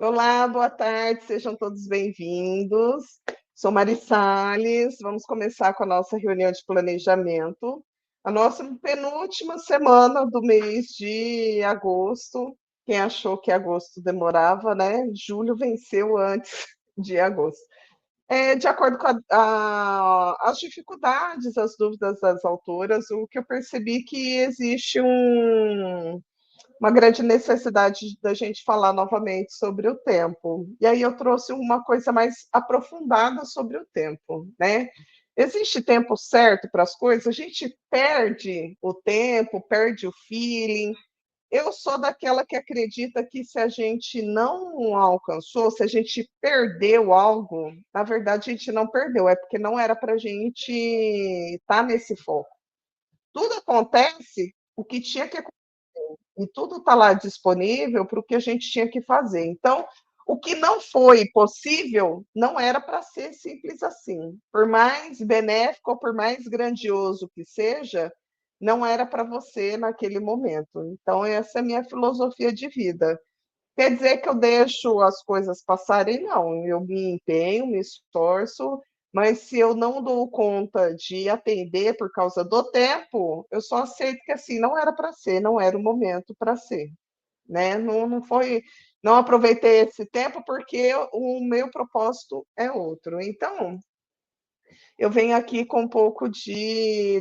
Olá, boa tarde, sejam todos bem-vindos. Sou Mari Salles, vamos começar com a nossa reunião de planejamento. A nossa penúltima semana do mês de agosto. Quem achou que agosto demorava, né? Julho venceu antes de agosto. De acordo com as dificuldades, as dúvidas das autoras, o que eu percebi que existe uma grande necessidade da gente falar novamente sobre o tempo. E aí eu trouxe uma coisa mais aprofundada sobre o tempo, né? Existe tempo certo para as coisas? A gente perde o tempo, perde o feeling. Eu sou daquela que acredita que se a gente não alcançou, se a gente perdeu algo, na verdade a gente não perdeu, é porque não era para a gente estar nesse foco. Tudo acontece o que tinha que e tudo está lá disponível para o que a gente tinha que fazer. Então, o que não foi possível não era para ser simples assim. Por mais benéfico ou por mais grandioso que seja, não era para você naquele momento. Então, essa é a minha filosofia de vida. Quer dizer que eu deixo as coisas passarem? Não, eu me empenho, me esforço, mas se eu não dou conta de atender por causa do tempo, eu só aceito que assim não era para ser, não era o momento para ser, né? Não, não foi, não aproveitei esse tempo porque o meu propósito é outro. Então, eu venho aqui com um pouco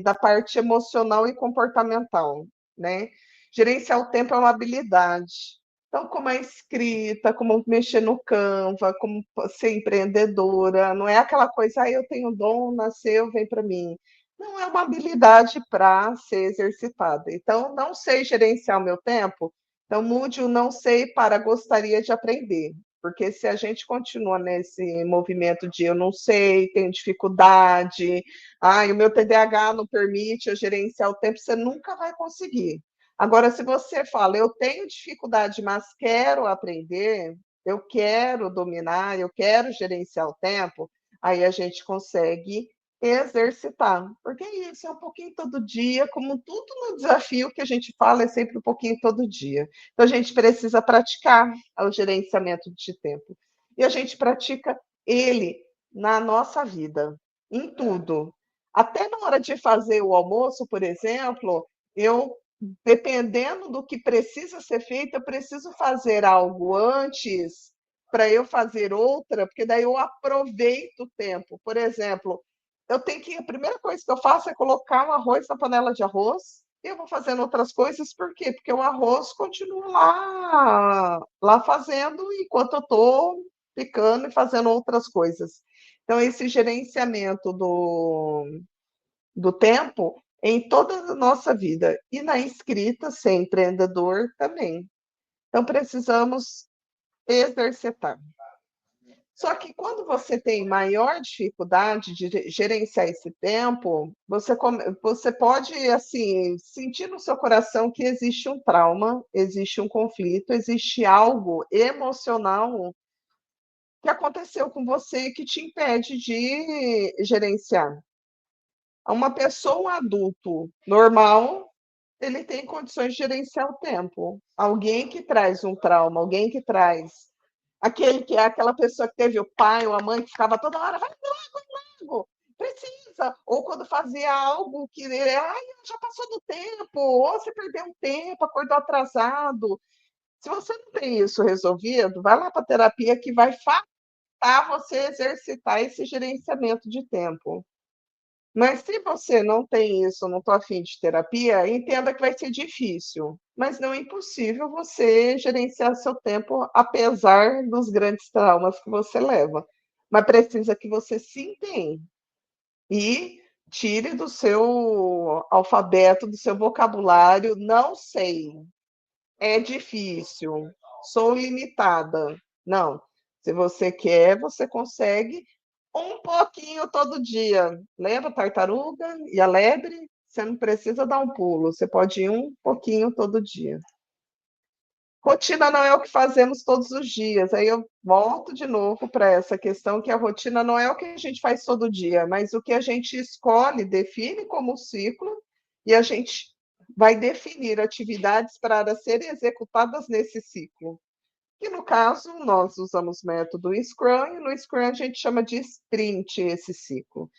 da parte emocional e comportamental, né? Gerenciar o tempo é uma habilidade. Então, como a escrita, como mexer no Canva, como ser empreendedora, não é aquela coisa, eu tenho dom, nasceu, vem para mim. Não é uma habilidade para ser exercitada. Então, não sei gerenciar o meu tempo, então mude o não sei para gostaria de aprender. Porque se a gente continua nesse movimento de eu não sei, tenho dificuldade, o meu TDAH não permite eu gerenciar o tempo, você nunca vai conseguir. Agora, se você fala, eu tenho dificuldade, mas quero aprender, eu quero dominar, eu quero gerenciar o tempo, aí a gente consegue exercitar. Porque é isso, é um pouquinho todo dia, como tudo no desafio que a gente fala, é sempre um pouquinho todo dia. Então, a gente precisa praticar o gerenciamento de tempo. E a gente pratica ele na nossa vida, em tudo. Até na hora de fazer o almoço, por exemplo, eu, dependendo do que precisa ser feito, eu preciso fazer algo antes para eu fazer outra, porque daí eu aproveito o tempo. Por exemplo, a primeira coisa que eu faço é colocar o arroz na panela de arroz, e eu vou fazendo outras coisas, por quê? Porque o arroz continua lá fazendo enquanto eu estou picando e fazendo outras coisas. Então, esse gerenciamento do tempo em toda a nossa vida. E na escrita, ser empreendedor também. Então, precisamos exercitar. Só que quando você tem maior dificuldade de gerenciar esse tempo, você pode assim sentir no seu coração que existe um trauma, existe um conflito, existe algo emocional que aconteceu com você que te impede de gerenciar. Uma pessoa, um adulto normal, ele tem condições de gerenciar o tempo. Alguém que traz um trauma, alguém que traz aquele que é aquela pessoa que teve o pai ou a mãe que ficava toda hora, vai logo, precisa. Ou quando fazia algo que já passou do tempo, ou você perdeu um tempo, acordou atrasado. Se você não tem isso resolvido, vai lá para a terapia que vai facilitar você exercitar esse gerenciamento de tempo. Mas se você não tem isso, não estou afim de terapia, entenda que vai ser difícil, mas não é impossível você gerenciar seu tempo, apesar dos grandes traumas que você leva. Mas precisa que você se empenhe e tire do seu alfabeto, do seu vocabulário, não sei, é difícil, sou limitada. Não, se você quer, você consegue um pouquinho todo dia. Lembra a tartaruga e a lebre? Você não precisa dar um pulo, você pode ir um pouquinho todo dia. Rotina não é o que fazemos todos os dias. Aí eu volto de novo para essa questão que a rotina não é o que a gente faz todo dia, mas o que a gente escolhe, define como ciclo, e a gente vai definir atividades para serem executadas nesse ciclo. que no caso nós usamos método Scrum, e no Scrum a gente chama de sprint esse ciclo.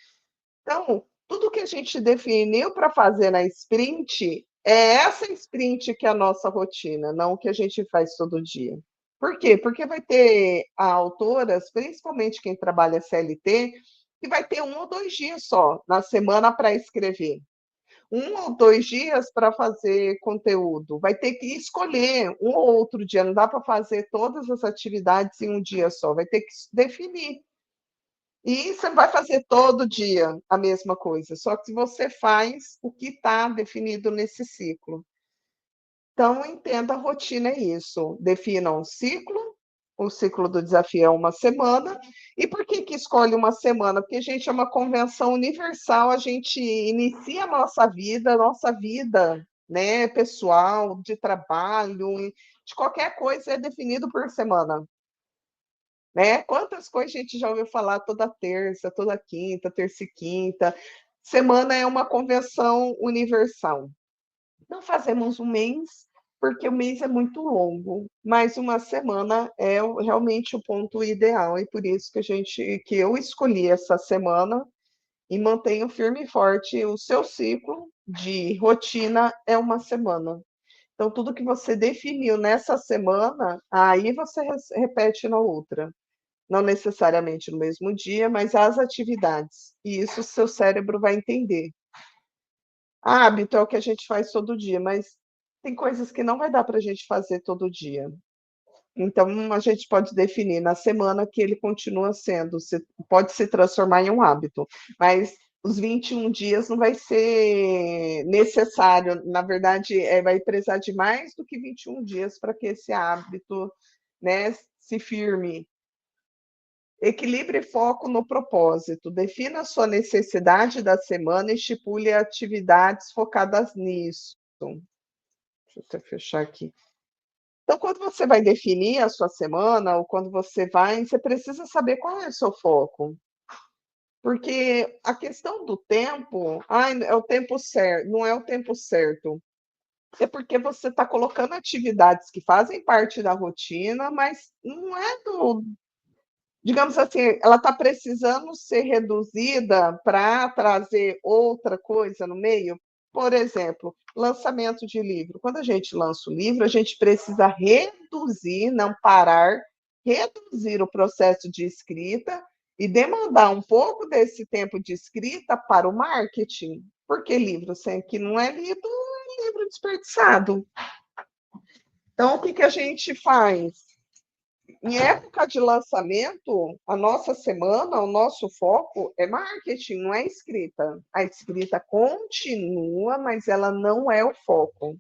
Então, tudo que a gente definiu para fazer na sprint é essa sprint que é a nossa rotina, não o que a gente faz todo dia. Por quê? Porque vai ter autoras, principalmente quem trabalha CLT, que vai ter 1 ou 2 dias só na semana para escrever. 1 ou 2 dias para fazer conteúdo. Vai ter que escolher um ou outro dia, não dá para fazer todas as atividades em um dia só, vai ter que definir. E você vai fazer todo dia a mesma coisa, só que você faz o que está definido nesse ciclo. Então, entenda a rotina é isso. Defina um ciclo, o ciclo do desafio é 1 semana. E por que que escolhe 1 semana? Porque, gente, é uma convenção universal, a gente inicia a nossa vida, né, pessoal, de trabalho, de qualquer coisa, é definido por semana. Né? Quantas coisas a gente já ouviu falar toda terça, toda quinta, terça e quinta. Semana é uma convenção universal. Não fazemos um mês, porque o mês é muito longo, mas 1 semana é realmente o ponto ideal, e por isso que eu escolhi essa semana e mantenho firme e forte o seu ciclo de rotina é 1 semana. Então, tudo que você definiu nessa semana, aí você repete na outra. Não necessariamente no mesmo dia, mas as atividades. E isso o seu cérebro vai entender. Hábito é o que a gente faz todo dia, mas tem coisas que não vai dar para a gente fazer todo dia. Então, a gente pode definir na semana que ele continua sendo, pode se transformar em um hábito, mas os 21 dias não vai ser necessário, na verdade, vai precisar de mais do que 21 dias para que esse hábito, né, se firme. Equilibre e foco no propósito. Defina a sua necessidade da semana e estipule atividades focadas nisso. Deixa eu até fechar aqui. Então, quando você vai definir a sua semana, ou quando você precisa saber qual é o seu foco. Porque a questão do tempo, é o tempo certo, não é o tempo certo. É porque você está colocando atividades que fazem parte da rotina, mas não é digamos assim, ela está precisando ser reduzida para trazer outra coisa no meio. Por exemplo, lançamento de livro. Quando a gente lança o livro, a gente precisa reduzir, não parar, reduzir o processo de escrita e demandar um pouco desse tempo de escrita para o marketing. Porque livro sem que não é lido é livro desperdiçado. Então, o que, que a gente faz? Em época de lançamento, a nossa semana, o nosso foco é marketing, não é escrita. A escrita continua, mas ela não é o foco.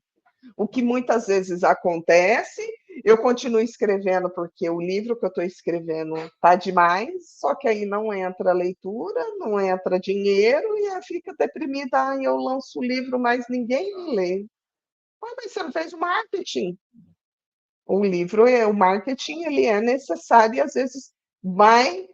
O que muitas vezes acontece, eu continuo escrevendo porque o livro que eu estou escrevendo está demais, só que aí não entra leitura, não entra dinheiro e aí fica deprimida. Eu lanço o livro, mas ninguém me lê. Mas você não fez o marketing. O livro, o marketing, ele é necessário e às vezes vai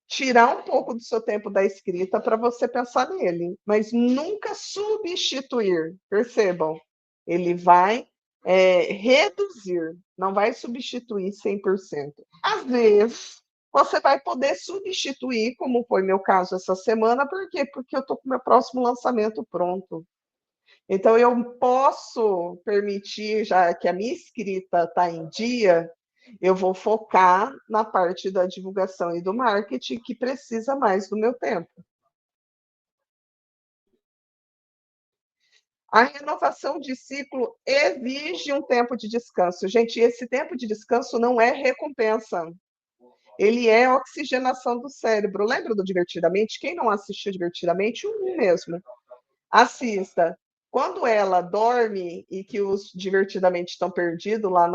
tirar um pouco do seu tempo da escrita para você pensar nele, mas nunca substituir, percebam, ele vai reduzir, não vai substituir 100%. Às vezes, você vai poder substituir, como foi meu caso essa semana, por quê? Porque eu estou com o meu próximo lançamento pronto. Então, eu posso permitir, já que a minha escrita está em dia, eu vou focar na parte da divulgação e do marketing, que precisa mais do meu tempo. A renovação de ciclo exige um tempo de descanso. Gente, esse tempo de descanso não é recompensa. Ele é oxigenação do cérebro. Lembra do Divertidamente? Quem não assistiu Divertidamente, um mesmo. Assista. Quando ela dorme e que os divertidamente estão perdidos lá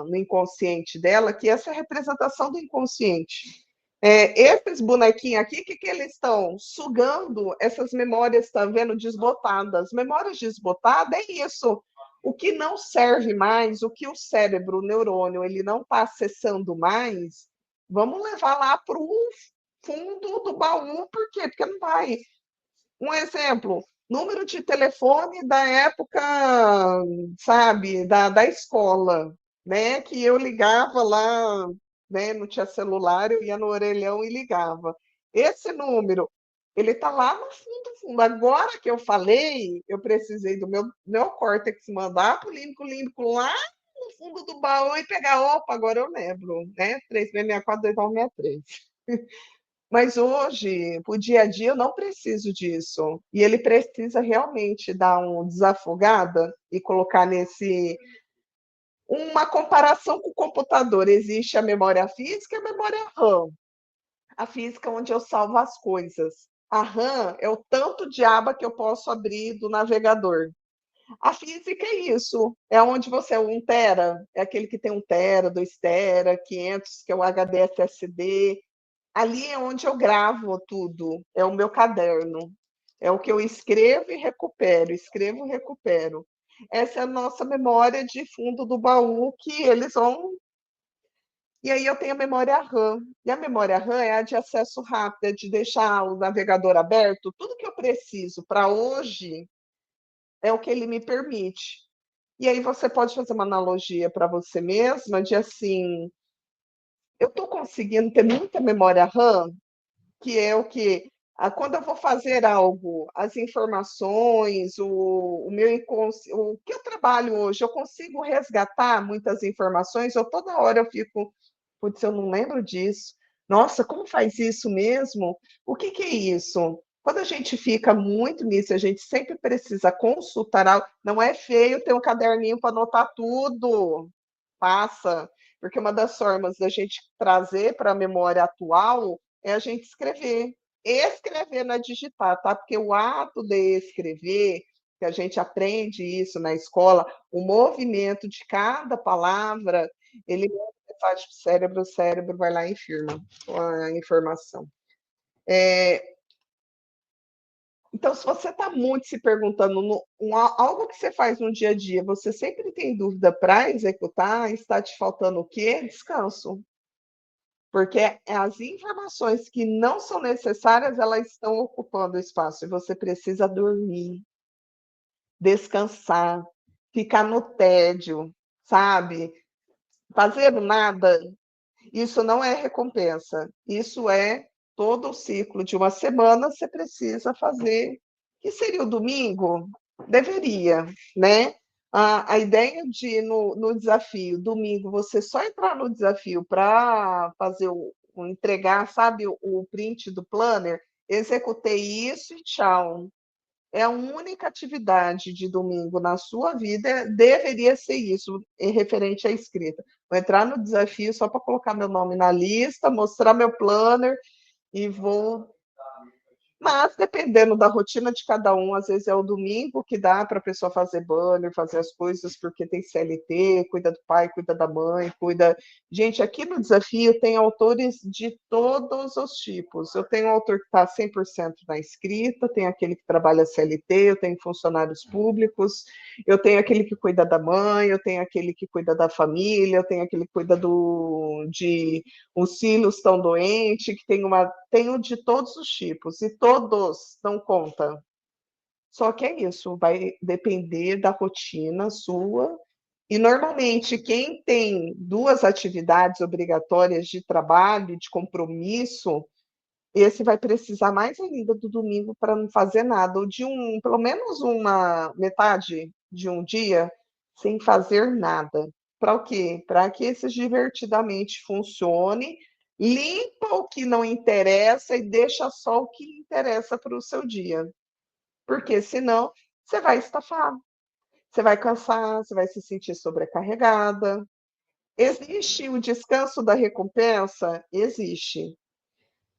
no inconsciente dela, que essa é a representação do inconsciente. Esses bonequinhos aqui, o que, que eles estão? Sugando essas memórias, tá vendo, desbotadas. Memórias desbotadas é isso. O que não serve mais, o que o cérebro, o neurônio, ele não está acessando mais, vamos levar lá para o fundo do baú, por quê? Porque não vai. Um exemplo, número de telefone da época, sabe, da escola. né? Que eu ligava lá, né? Não tinha celular, eu ia no orelhão e ligava. Esse número, ele está lá no fundo, fundo. Agora que eu falei, eu precisei do meu córtex mandar para o límbico lá no fundo do baú e pegar, opa, agora eu lembro, né? 3664-2963. Mas hoje, para o dia a dia, eu não preciso disso. E ele precisa realmente dar uma desafogada e colocar nesse uma comparação com o computador. Existe a memória física e a memória RAM. A física é onde eu salvo as coisas. A RAM é o tanto de aba que eu posso abrir do navegador. A física é isso, é onde você é 1 tera, é aquele que tem 1 tera, 2 tera, 500, que é o HD SSD. Ali é onde eu gravo tudo, é o meu caderno. É o que eu escrevo e recupero, escrevo e recupero. Essa é a nossa memória de fundo do baú que eles vão. E aí eu tenho a memória RAM. E a memória RAM é a de acesso rápido, é de deixar o navegador aberto. Tudo que eu preciso para hoje é o que ele me permite. E aí você pode fazer uma analogia para você mesma de assim, eu estou conseguindo ter muita memória RAM, que é o que quando eu vou fazer algo, as informações, o meu o que eu trabalho hoje, eu consigo resgatar muitas informações, ou toda hora eu fico, putz, eu não lembro disso. Nossa, como faz isso mesmo? O que que é isso? Quando a gente fica muito nisso, a gente sempre precisa consultar algo. Não é feio ter um caderninho para anotar tudo. Passa, porque uma das formas da gente trazer para a memória atual é a gente escrever. Escrever não é digitar, tá? Porque o ato de escrever, que a gente aprende isso na escola, o movimento de cada palavra, ele manda mensagem para o cérebro vai lá e firma a informação. Então, se você está muito se perguntando algo que você faz no dia a dia, você sempre tem dúvida para executar, está te faltando o quê? Descanso. Porque as informações que não são necessárias, elas estão ocupando espaço e você precisa dormir, descansar, ficar no tédio, sabe? Fazendo nada, isso não é recompensa. Isso é todo o ciclo de uma semana, você precisa fazer. Que seria o domingo? Deveria, né? A ideia de no desafio, domingo, você só entrar no desafio para fazer entregar, sabe, o print do planner, executei isso e tchau. É a única atividade de domingo na sua vida, deveria ser isso, referente à escrita. Vou entrar no desafio só para colocar meu nome na lista, mostrar meu planner e vou. Mas, dependendo da rotina de cada um, às vezes é o domingo que dá para a pessoa fazer banner, fazer as coisas, porque tem CLT, cuida do pai, cuida da mãe, cuida. Gente, aqui no desafio tem autores de todos os tipos. Eu tenho um autor que está 100% na escrita, tem aquele que trabalha CLT, eu tenho funcionários públicos, eu tenho aquele que cuida da mãe, eu tenho aquele que cuida da família, eu tenho aquele que cuida de os filhos estão doentes, que tenho de todos os tipos, e todos dão conta. Só que é isso, vai depender da rotina sua. E normalmente quem tem duas atividades obrigatórias de trabalho, de compromisso, esse vai precisar mais ainda do domingo para não fazer nada, ou de pelo menos uma metade de um dia sem fazer nada. Para o quê? Para que esse divertidamente funcione, limpa o que não interessa e deixa só o que interessa para o seu dia. Porque senão você vai estafar, você vai cansar, você vai se sentir sobrecarregada. Existe o descanso da recompensa? Existe.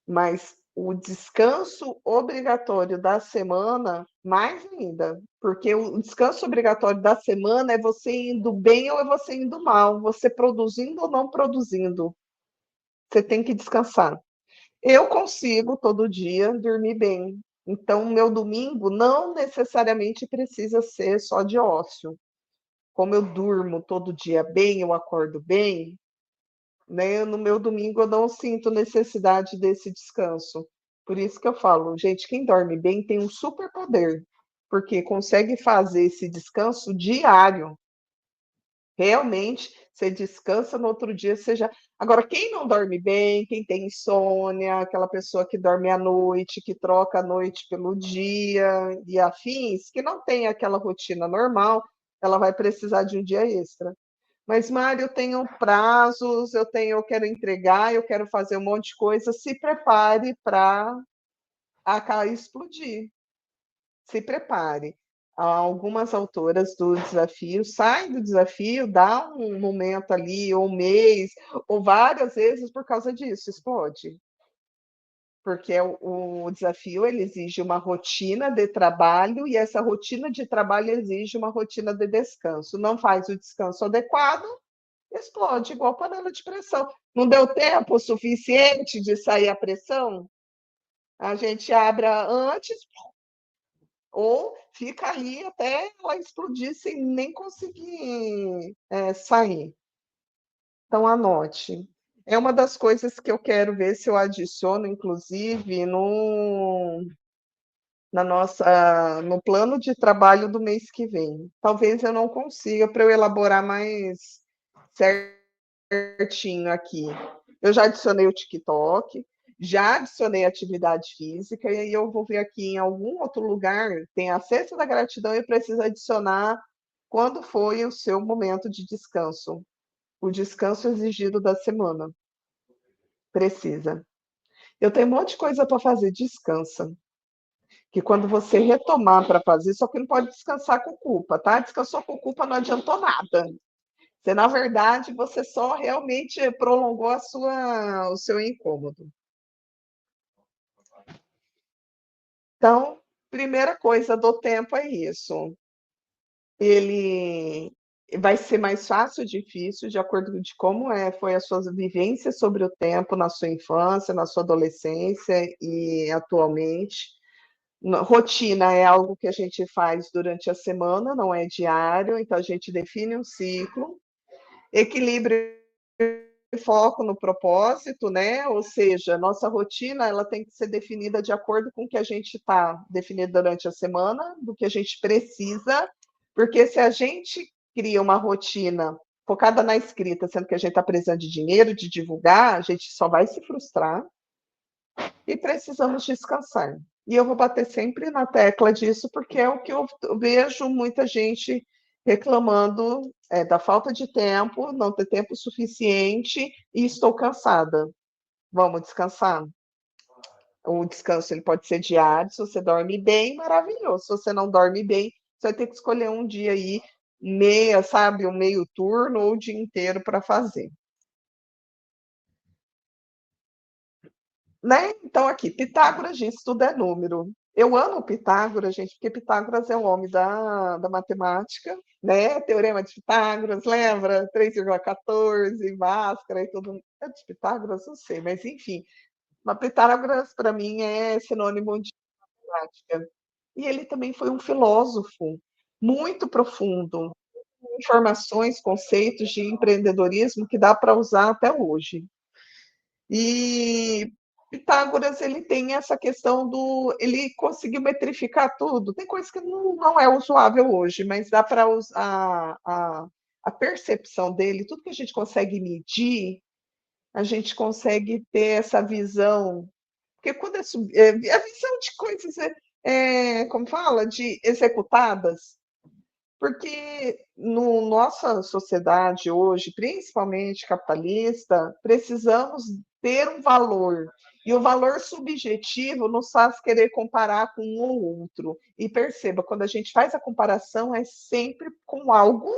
Mas o descanso obrigatório da semana, mais ainda, porque o descanso obrigatório da semana é você indo bem ou é você indo mal, você produzindo ou não produzindo. Você tem que descansar. Eu consigo todo dia dormir bem. Então, meu domingo não necessariamente precisa ser só de ócio. Como eu durmo todo dia bem, eu acordo bem, né? No meu domingo eu não sinto necessidade desse descanso. Por isso que eu falo, gente, quem dorme bem tem um superpoder, porque consegue fazer esse descanso diário. Realmente, você descansa, no outro dia você já. Agora, quem não dorme bem, quem tem insônia, aquela pessoa que dorme à noite, que troca a noite pelo dia e afins, que não tem aquela rotina normal, ela vai precisar de um dia extra. Mas, Mário, eu tenho prazos, eu quero entregar, eu quero fazer um monte de coisa. Se prepare para explodir. Se prepare. Algumas autoras do desafio saem do desafio, dá um momento ali, ou um mês, ou várias vezes por causa disso, explode. Porque o desafio ele exige uma rotina de trabalho e essa rotina de trabalho exige uma rotina de descanso. Não faz o descanso adequado, explode, igual panela de pressão. Não deu tempo suficiente de sair a pressão? A gente abre antes, ou fica ali até ela explodir sem nem conseguir sair. Então, anote. É uma das coisas que eu quero ver se eu adiciono, inclusive, no plano de trabalho do mês que vem. Talvez eu não consiga para eu elaborar mais certinho aqui. Eu já adicionei o TikTok, já adicionei atividade física, e aí eu vou ver aqui em algum outro lugar, tem a cesta da gratidão e precisa adicionar quando foi o seu momento de descanso, o descanso exigido da semana. Precisa. Eu tenho um monte de coisa para fazer, descansa. Que quando você retomar para fazer, só que não pode descansar com culpa, tá? Descansou com culpa, não adiantou nada. Você, na verdade, você só realmente prolongou o seu incômodo. Então, primeira coisa do tempo é isso. Ele vai ser mais fácil ou difícil, de acordo com como foi a sua vivência sobre o tempo na sua infância, na sua adolescência e atualmente. Rotina é algo que a gente faz durante a semana, não é diário, então a gente define um ciclo. Equilíbrio e foco no propósito, né? Ou seja, nossa rotina ela tem que ser definida de acordo com o que a gente está definido durante a semana, do que a gente precisa, porque se a gente cria uma rotina focada na escrita, sendo que a gente está precisando de dinheiro, de divulgar, a gente só vai se frustrar e precisamos descansar. E eu vou bater sempre na tecla disso, porque é o que eu vejo muita gente reclamando da falta de tempo, não ter tempo suficiente e estou cansada. Vamos descansar? O descanso ele pode ser diário, se você dorme bem, maravilhoso. Se você não dorme bem, você vai ter que escolher um dia aí, meia, sabe, um meio turno ou o dia inteiro para fazer. Né? Então, aqui, Pitágoras diz tudo é número. Eu amo Pitágoras, gente, porque Pitágoras é o homem da matemática, né? Teorema de Pitágoras, lembra? 3,14, máscara e tudo. É de Pitágoras, não sei, mas enfim. Mas Pitágoras, para mim, é sinônimo de matemática. E ele também foi um filósofo muito profundo, com informações, conceitos de empreendedorismo que dá para usar até hoje. E Pitágoras ele tem essa questão do ele conseguiu metrificar tudo. Tem coisa que não é usuável hoje, mas dá para usar a percepção dele, tudo que a gente consegue medir, a gente consegue ter essa visão. Porque quando a visão de coisas, como fala, de executadas, porque no nossa sociedade hoje, principalmente capitalista, precisamos ter um valor. E o valor subjetivo nos faz querer comparar com um ou outro. E perceba, quando a gente faz a comparação, é sempre com algo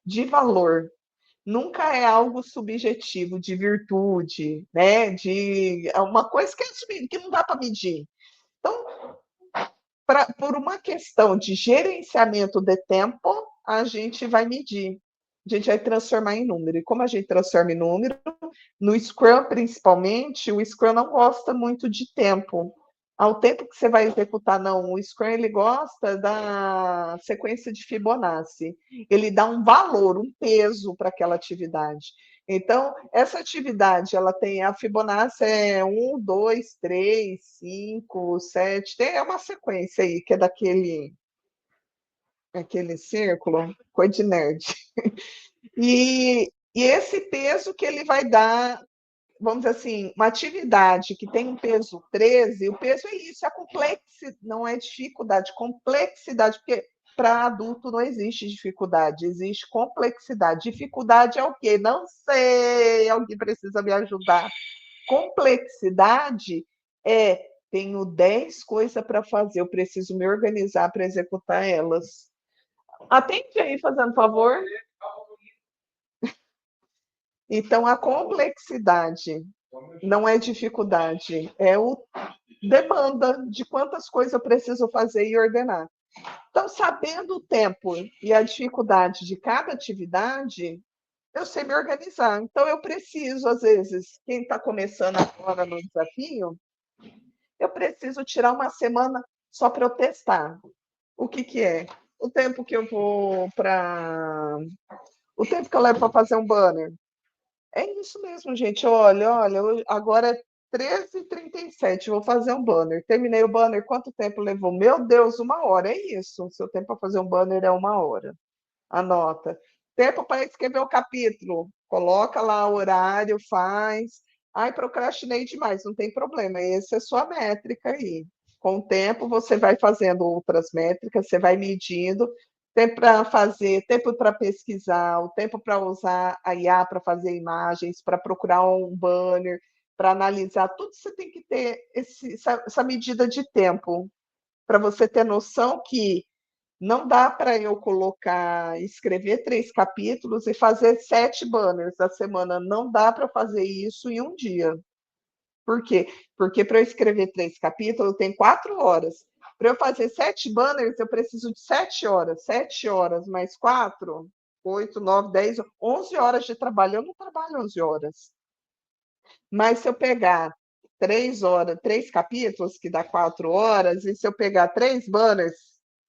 de valor. Nunca é algo subjetivo, de virtude, né? De uma coisa que não dá para medir. Então, por uma questão de gerenciamento de tempo, a gente vai medir, a gente vai transformar em número. E como a gente transforma em número, no Scrum principalmente, o Scrum não gosta muito de tempo. Ao tempo que você vai executar, não. O Scrum ele gosta da sequência de Fibonacci. Ele dá um valor, um peso para aquela atividade. Então, essa atividade, ela tem a Fibonacci é 1, 2, 3, 5, 7, é uma sequência aí, que é daquele aquele círculo, coisa de nerd. E esse peso que ele vai dar, vamos dizer assim, uma atividade que tem um peso 13, o peso é isso, a complexidade, não é dificuldade, complexidade, porque para adulto não existe dificuldade, existe complexidade. Dificuldade é o quê? Não sei, alguém precisa me ajudar. Complexidade é, tenho 10 coisas para fazer, eu preciso me organizar para executar elas. Atende aí, fazendo favor. Então, a complexidade não é dificuldade, é o demanda de quantas coisas eu preciso fazer e ordenar. Então, sabendo o tempo e a dificuldade de cada atividade, eu sei me organizar. Então, eu preciso, às vezes, quem está começando agora no desafio, eu preciso tirar uma semana só para eu testar. O que, que é? O tempo que eu vou para. O tempo que eu levo para fazer um banner. É isso mesmo, gente. Olha, agora é 13h37, vou fazer um banner. Terminei o banner, quanto tempo levou? Meu Deus, 1 hora, é isso. O seu tempo para fazer um banner é 1 hora. Anota. Tempo para escrever o capítulo. Coloca lá o horário, faz. Ai, procrastinei demais, não tem problema. Essa é a sua métrica aí. Com o tempo, você vai fazendo outras métricas, você vai medindo. Tempo para fazer, tempo para pesquisar, o tempo para usar a IA para fazer imagens, para procurar um banner, para analisar. Tudo você tem que ter essa medida de tempo, para você ter noção que não dá para eu colocar, escrever 3 capítulos e fazer 7 banners a semana. Não dá para fazer isso em um dia. Por quê? Porque para eu escrever 3 capítulos, tem 4 horas. Para eu fazer 7 banners, eu preciso de 7 horas. 7 horas mais 4, 8, 9, 10, 11 horas de trabalho. Eu não trabalho 11 horas. Mas se eu pegar 3 horas, 3 capítulos, que dá 4 horas, e se eu pegar 3 banners,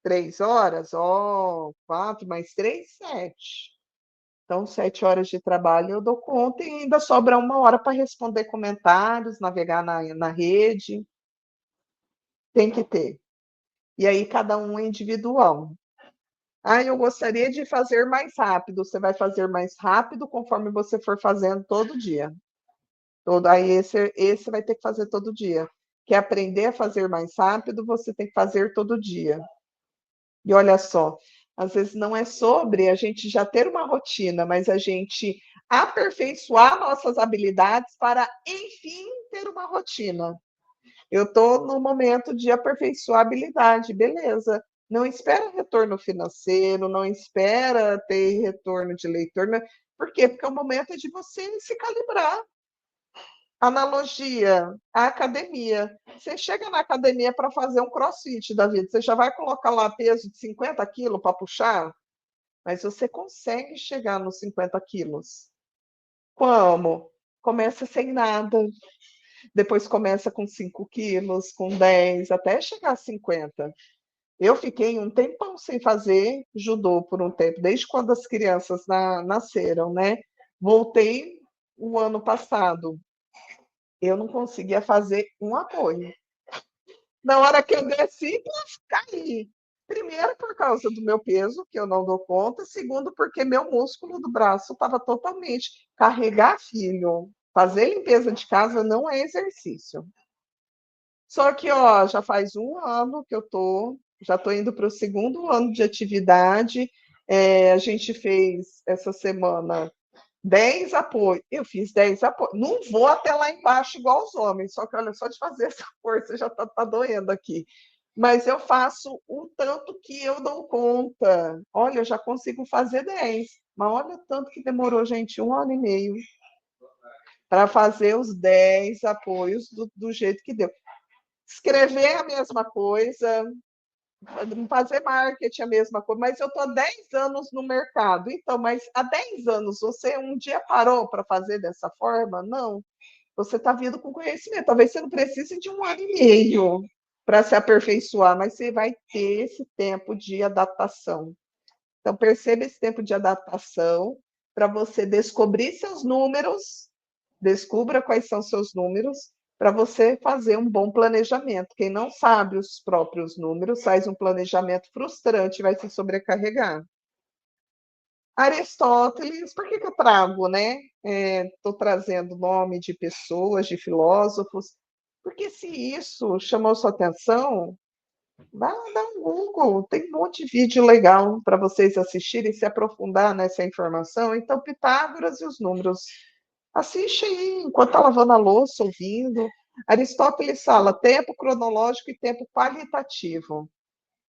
3 horas, ó, 4 mais 3, 7. Então, 7 horas de trabalho eu dou conta e ainda sobra 1 hora para responder comentários, navegar na rede. Tem que ter. E aí, cada um é individual. Ah, eu gostaria de fazer mais rápido. Você vai fazer mais rápido conforme você for fazendo todo dia. Aí esse vai ter que fazer todo dia. Quer aprender a fazer mais rápido, você tem que fazer todo dia. E olha só, às vezes não é sobre a gente já ter uma rotina, mas a gente aperfeiçoar nossas habilidades para, enfim, ter uma rotina. Eu estou no momento de aperfeiçoar a habilidade, beleza. Não espera retorno financeiro, não espera ter retorno de leitor. Né? Por quê? Porque é o momento de você se calibrar. Analogia, a academia. Você chega na academia para fazer um crossfit da vida, você já vai colocar lá peso de 50 quilos para puxar, mas você consegue chegar nos 50 quilos. Como? Começa sem nada, depois começa com 5 quilos, com 10, até chegar a 50. Eu fiquei um tempão sem fazer judô por um tempo, desde quando as crianças nasceram, né? Voltei o ano passado. Eu não conseguia fazer um apoio. Na hora que eu desci, caí. Primeiro, por causa do meu peso, que eu não dou conta. Segundo, porque meu músculo do braço estava totalmente. Carregar filho, fazer limpeza de casa não é exercício. Só que, ó, já faz um ano que eu já estou indo para o segundo ano de atividade. A gente fez essa semana 10 apoios. Eu fiz 10 apoios. Não vou até lá embaixo igual os homens, só que olha, só de fazer essa força já tá doendo aqui. Mas eu faço o tanto que eu dou conta. Olha, eu já consigo fazer 10. Mas olha o tanto que demorou, gente, 1 ano e meio para fazer os 10 apoios do jeito que deu. Escrever a mesma coisa, fazer marketing a mesma coisa, mas eu estou há 10 anos no mercado. Então, mas há 10 anos você um dia parou para fazer dessa forma? Não. Você está vindo com conhecimento. Talvez você não precise de 1 ano e meio para se aperfeiçoar, mas você vai ter esse tempo de adaptação. Então, perceba esse tempo de adaptação para você descobrir seus números, descubra quais são seus números, para você fazer um bom planejamento. Quem não sabe os próprios números faz um planejamento frustrante e vai se sobrecarregar. Aristóteles, por que, que eu trago, né? Estou trazendo nome de pessoas, de filósofos, porque se isso chamou sua atenção, dá um Google, tem um monte de vídeo legal para vocês assistirem e se aprofundar nessa informação. Então, Pitágoras e os números. Assiste aí, enquanto está lavando a louça, ouvindo. Aristóteles fala tempo cronológico e tempo qualitativo.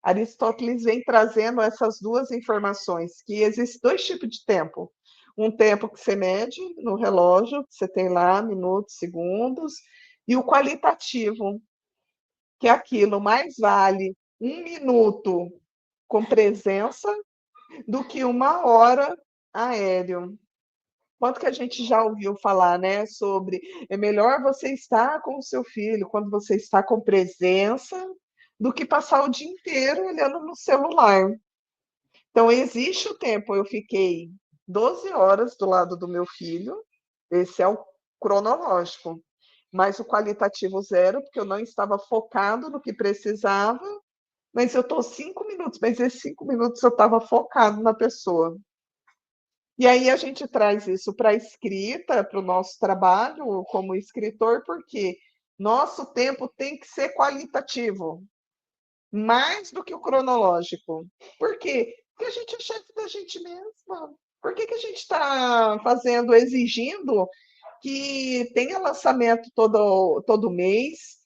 Aristóteles vem trazendo essas duas informações, que existem dois tipos de tempo. Um tempo que você mede no relógio, que você tem lá minutos, segundos, e o qualitativo, que é aquilo, mais vale um minuto com presença do que uma hora aéreo. Quanto que a gente já ouviu falar, né, sobre é melhor você estar com o seu filho quando você está com presença do que passar o dia inteiro olhando no celular. Então, existe o tempo, eu fiquei 12 horas do lado do meu filho, esse é o cronológico, mas o qualitativo zero, porque eu não estava focado no que precisava, mas eu estou 5 minutos, mas esses 5 minutos eu estava focado na pessoa. E aí a gente traz isso para a escrita, para o nosso trabalho como escritor, porque nosso tempo tem que ser qualitativo, mais do que o cronológico. Por quê? Porque a gente é chefe da gente mesma. Por que, que a gente está fazendo, exigindo que tenha lançamento todo mês,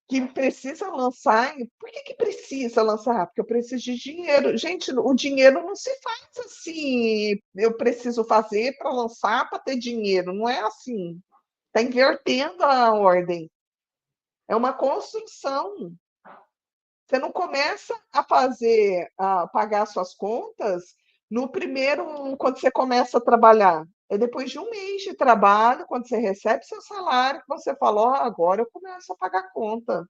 que precisa lançar? Por que, que precisa lançar? Porque eu preciso de dinheiro. Gente, o dinheiro não se faz assim. Eu preciso fazer para lançar para ter dinheiro. Não é assim. Está invertendo a ordem. É uma construção. Você não começa a fazer, a pagar suas contas no primeiro, quando você começa a trabalhar. É depois de um mês de trabalho, quando você recebe seu salário, que você falou, oh, agora eu começo a pagar conta.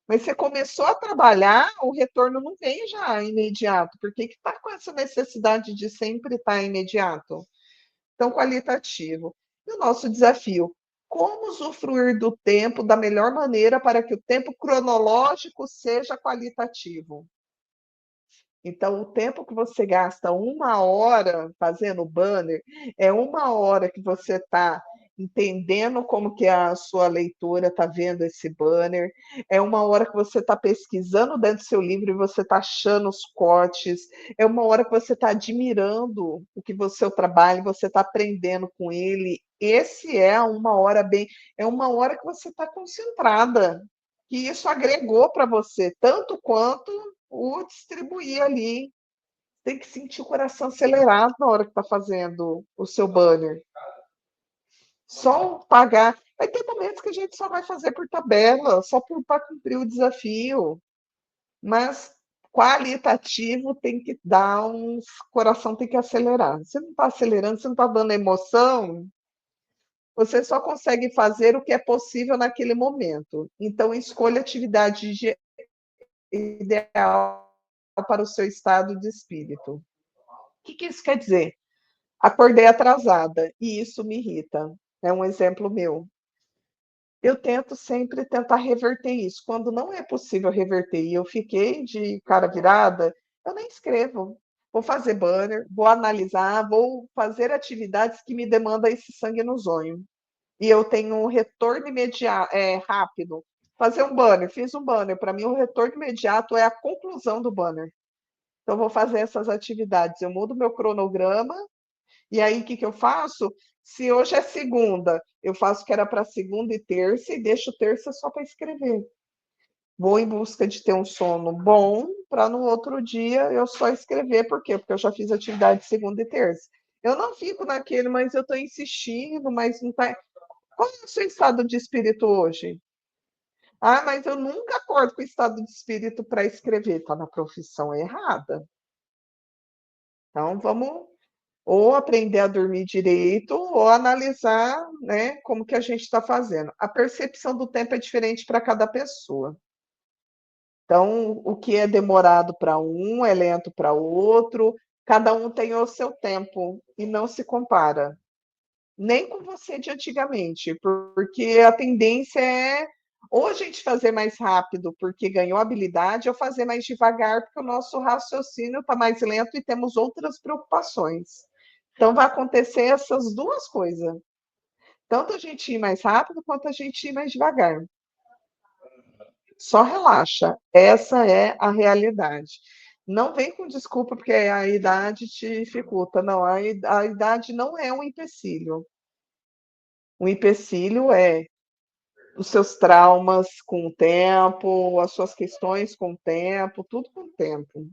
Mas você começou a trabalhar, o retorno não vem já imediato. Por que está com essa necessidade de sempre estar imediato? Então, qualitativo. E o nosso desafio, como usufruir do tempo da melhor maneira para que o tempo cronológico seja qualitativo? Então, o tempo que você gasta 1 hora fazendo banner, é 1 hora que você está entendendo como que a sua leitora está vendo esse banner, é 1 hora que você está pesquisando dentro do seu livro e você está achando os cortes, é 1 hora que você está admirando o que você o trabalho, você está aprendendo com ele. Esse é 1 hora bem, é 1 hora que você está concentrada, que isso agregou para você, tanto quanto o distribuir ali. Tem que sentir o coração acelerado na hora que está fazendo o seu banner. Só pagar. Vai ter momentos que a gente só vai fazer por tabela, só para cumprir o desafio. Mas qualitativo tem que dar uns. O coração tem que acelerar. Você não está acelerando, você não está dando emoção, você só consegue fazer o que é possível naquele momento. Então, escolha a atividade ideal para o seu estado de espírito. O que isso quer dizer? Acordei atrasada e isso me irrita. É um exemplo meu. Eu tento sempre tentar reverter isso. Quando não é possível reverter e eu fiquei de cara virada, eu nem escrevo. Vou fazer banner, vou analisar, vou fazer atividades que me demandam esse sangue no zóio. E eu tenho um retorno imediato, rápido. Fazer um banner, fiz um banner. Para mim, o retorno imediato é a conclusão do banner. Então, vou fazer essas atividades. Eu mudo meu cronograma, e aí o que, que eu faço? Se hoje é segunda, eu faço o que era para segunda e terça e deixo terça só para escrever. Vou em busca de ter um sono bom para no outro dia eu só escrever. Por quê? Porque eu já fiz atividade segunda e terça. Eu não fico naquele, mas eu estou insistindo, mas não está. Qual é o seu estado de espírito hoje? Ah, mas eu nunca acordo com estado de espírito para escrever. Está na profissão errada. Então, vamos ou aprender a dormir direito ou analisar, né, como que a gente está fazendo. A percepção do tempo é diferente para cada pessoa. Então, o que é demorado para um é lento para outro, cada um tem o seu tempo e não se compara. nem com você de antigamente, porque a tendência é ou a gente fazer mais rápido porque ganhou habilidade, ou fazer mais devagar porque o nosso raciocínio está mais lento e temos outras preocupações. Então, vai acontecer essas duas coisas. Tanto a gente ir mais rápido quanto a gente ir mais devagar. Só relaxa. Essa é a realidade. Não vem com desculpa porque a idade te dificulta. Não, a idade não é um empecilho. O empecilho é os seus traumas com o tempo, as suas questões com o tempo, tudo com o tempo.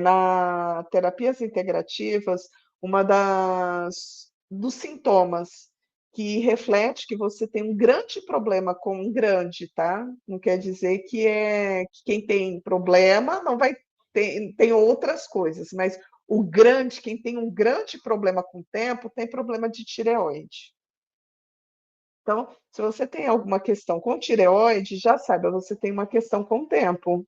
Na terapias integrativas, uma das dos sintomas que reflete que você tem um grande problema com um grande, tá? Não quer dizer que quem tem problema não vai ter, tem outras coisas, mas o grande, quem tem um grande problema com o tempo, tem problema de tireoide. Então, se você tem alguma questão com tireoide, já saiba, você tem uma questão com o tempo.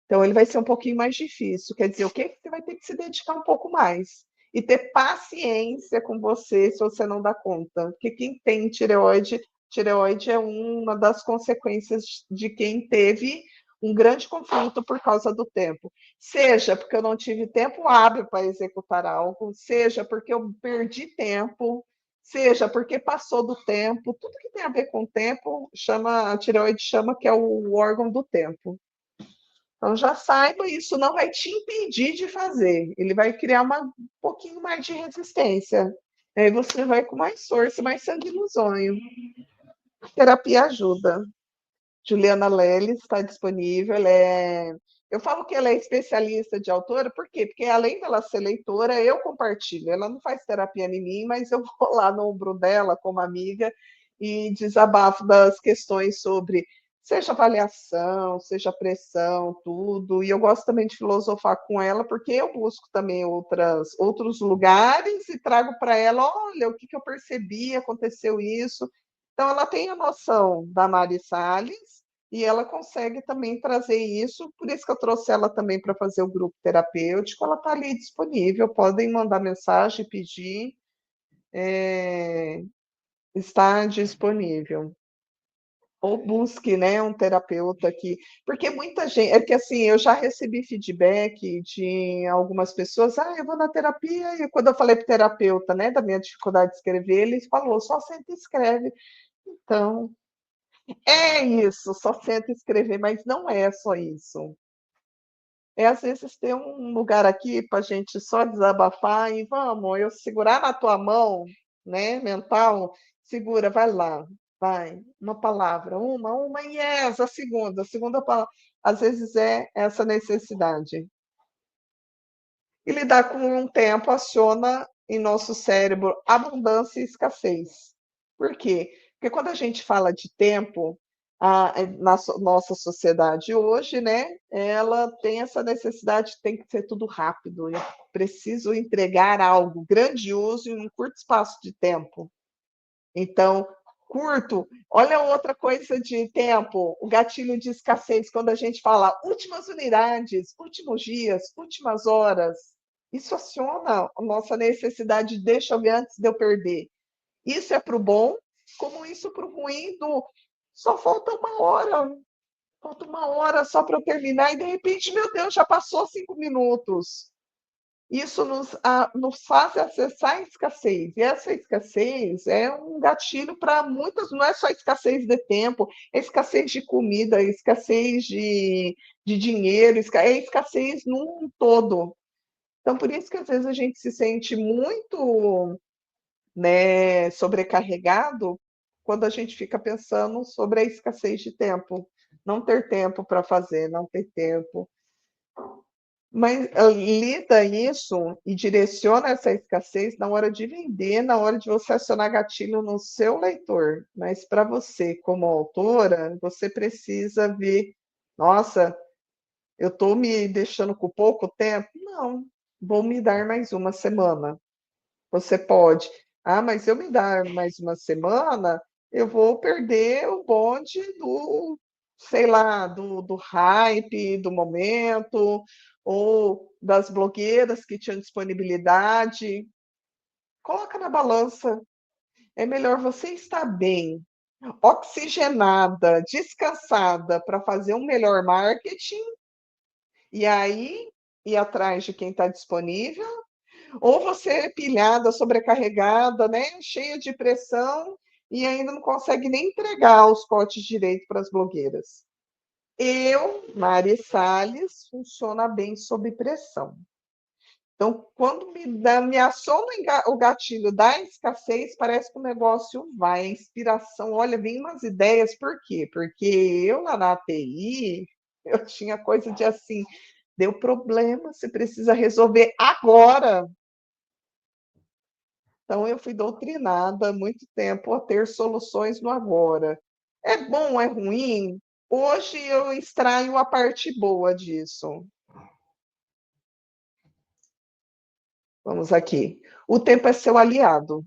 Então, ele vai ser um pouquinho mais difícil. Quer dizer, o que você vai ter que se dedicar um pouco mais e ter paciência com você se você não dá conta. Porque quem tem tireoide, tireoide é uma das consequências de quem teve um grande conflito por causa do tempo. Seja porque eu não tive tempo hábil para executar algo, seja porque eu perdi tempo, seja porque passou do tempo. Tudo que tem a ver com o tempo, chama, a tireoide chama que é o órgão do tempo. Então já saiba, isso não vai te impedir de fazer, ele vai criar um pouquinho mais de resistência. Aí você vai com mais força, mais sangue no zóio. A terapia ajuda. Juliana Leles está disponível, eu falo que ela é especialista de autora, por quê? Porque além dela ser leitora, eu compartilho. Ela não faz terapia em mim, mas eu vou lá no ombro dela como amiga e desabafo das questões sobre seja avaliação, seja pressão, tudo. E eu gosto também de filosofar com ela, porque eu busco também outros lugares e trago para ela, olha, o que, que eu percebi, aconteceu isso. Então, ela tem a noção da Mari Salles e ela consegue também trazer isso, por isso que eu trouxe ela também para fazer o grupo terapêutico. Ela está ali disponível, podem mandar mensagem, pedir, está disponível. Ou busque, né, um terapeuta aqui, porque muita gente, é que assim, eu já recebi feedback de algumas pessoas, eu vou na terapia, e quando eu falei para o terapeuta, né, da minha dificuldade de escrever, ele falou, só senta e escreve. Então, é isso, só senta e escrever, mas não é só isso. Às vezes ter um lugar aqui para a gente só desabafar e vamos, eu segurar na tua mão, né, mental, segura, vai lá, vai, uma palavra, uma, yes, a segunda palavra, às vezes é essa necessidade. E lidar com um tempo aciona em nosso cérebro abundância e escassez. Por quê? Porque quando a gente fala de tempo, nossa sociedade hoje, né, ela tem essa necessidade, tem que ser tudo rápido. Eu preciso entregar algo grandioso em um curto espaço de tempo. Então, curto. Olha outra coisa de tempo, o gatilho de escassez, quando a gente fala últimas unidades, últimos dias, últimas horas. Isso aciona a nossa necessidade de deixa eu ver antes de eu perder. Isso é para o bom, como isso para o ruim do só falta uma hora só para eu terminar e de repente, meu Deus, já passou 5 minutos. Isso nos faz acessar a escassez. E essa escassez é um gatilho para muitas, não é só escassez de tempo, é escassez de comida, é escassez de dinheiro, é escassez num todo. Então, por isso que às vezes a gente se sente muito, né, sobrecarregado quando a gente fica pensando sobre a escassez de tempo. Não ter tempo para fazer, não ter tempo. Mas lida isso e direciona essa escassez na hora de vender, na hora de você acionar gatilho no seu leitor. Mas para você, como autora, você precisa ver, nossa, eu estou me deixando com pouco tempo? Não, vou me dar mais uma semana. Você pode. Mas eu me dar mais uma semana, eu vou perder o bonde do, sei lá, do hype do momento, ou das blogueiras que tinham disponibilidade. coloca na balança. É melhor você estar bem, oxigenada, descansada para fazer um melhor marketing e aí ir atrás de quem está disponível, ou você é pilhada, sobrecarregada, né, cheia de pressão e ainda não consegue nem entregar os cortes direito para as blogueiras. Eu, Mari Salles, funciona bem sob pressão. Então, quando me assoma o gatilho da escassez, parece que o negócio vai, a inspiração, olha, vem umas ideias, por quê? Porque eu lá na ATI, eu tinha coisa de assim, deu problema, você precisa resolver agora. Então, eu fui doutrinada há muito tempo a ter soluções no agora. É bom, é ruim? Hoje eu extraio a parte boa disso. Vamos aqui. O tempo é seu aliado.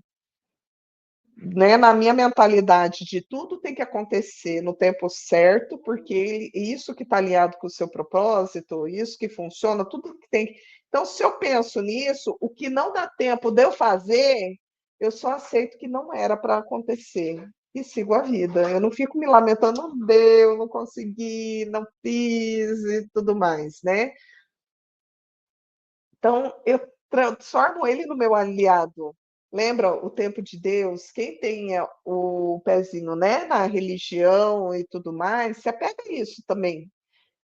Né, na minha mentalidade de tudo tem que acontecer no tempo certo, porque isso que está alinhado com o seu propósito, isso que funciona, tudo que tem. Então, se eu penso nisso, o que não dá tempo de eu fazer, eu só aceito que não era para acontecer e sigo a vida. Eu não fico me lamentando, não deu, não consegui, não fiz e tudo mais, né? Então, eu transformo ele no meu aliado. Lembra o tempo de Deus? Quem tem o pezinho, né, na religião e tudo mais, se apega a isso também,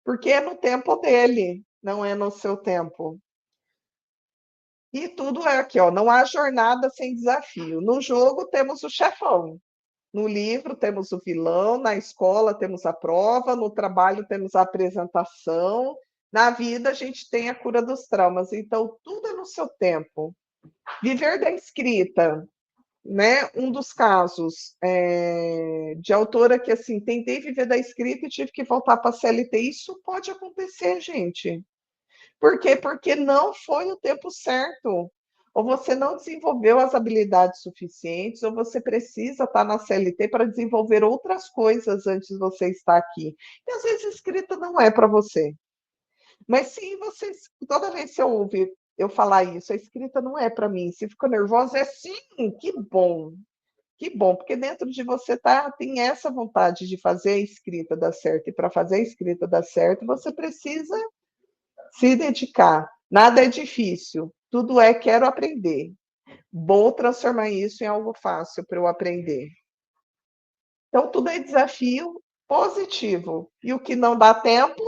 porque é no tempo dele, não é no seu tempo. E tudo é aqui, ó, não há jornada sem desafio. No jogo temos o chefão, no livro temos o vilão, na escola temos a prova, no trabalho temos a apresentação, na vida a gente tem a cura dos traumas. Então, tudo é no seu tempo. Viver da escrita, né? Um dos casos de autora que assim tentei viver da escrita e tive que voltar para a CLT. Isso pode acontecer, gente. Por quê? Porque não foi o tempo certo. Ou você não desenvolveu as habilidades suficientes, ou você precisa estar na CLT para desenvolver outras coisas antes de você estar aqui. E às vezes escrita não é para você. Mas se você, toda vez que eu ouve eu falar isso, a escrita não é para mim. Se fica nervosa, é sim, que bom, porque dentro de você tem essa vontade de fazer a escrita dar certo. E para fazer a escrita dar certo, você precisa se dedicar. Nada é difícil, tudo é quero aprender. Vou transformar isso em algo fácil para eu aprender. Então, tudo é desafio positivo. E o que não dá tempo,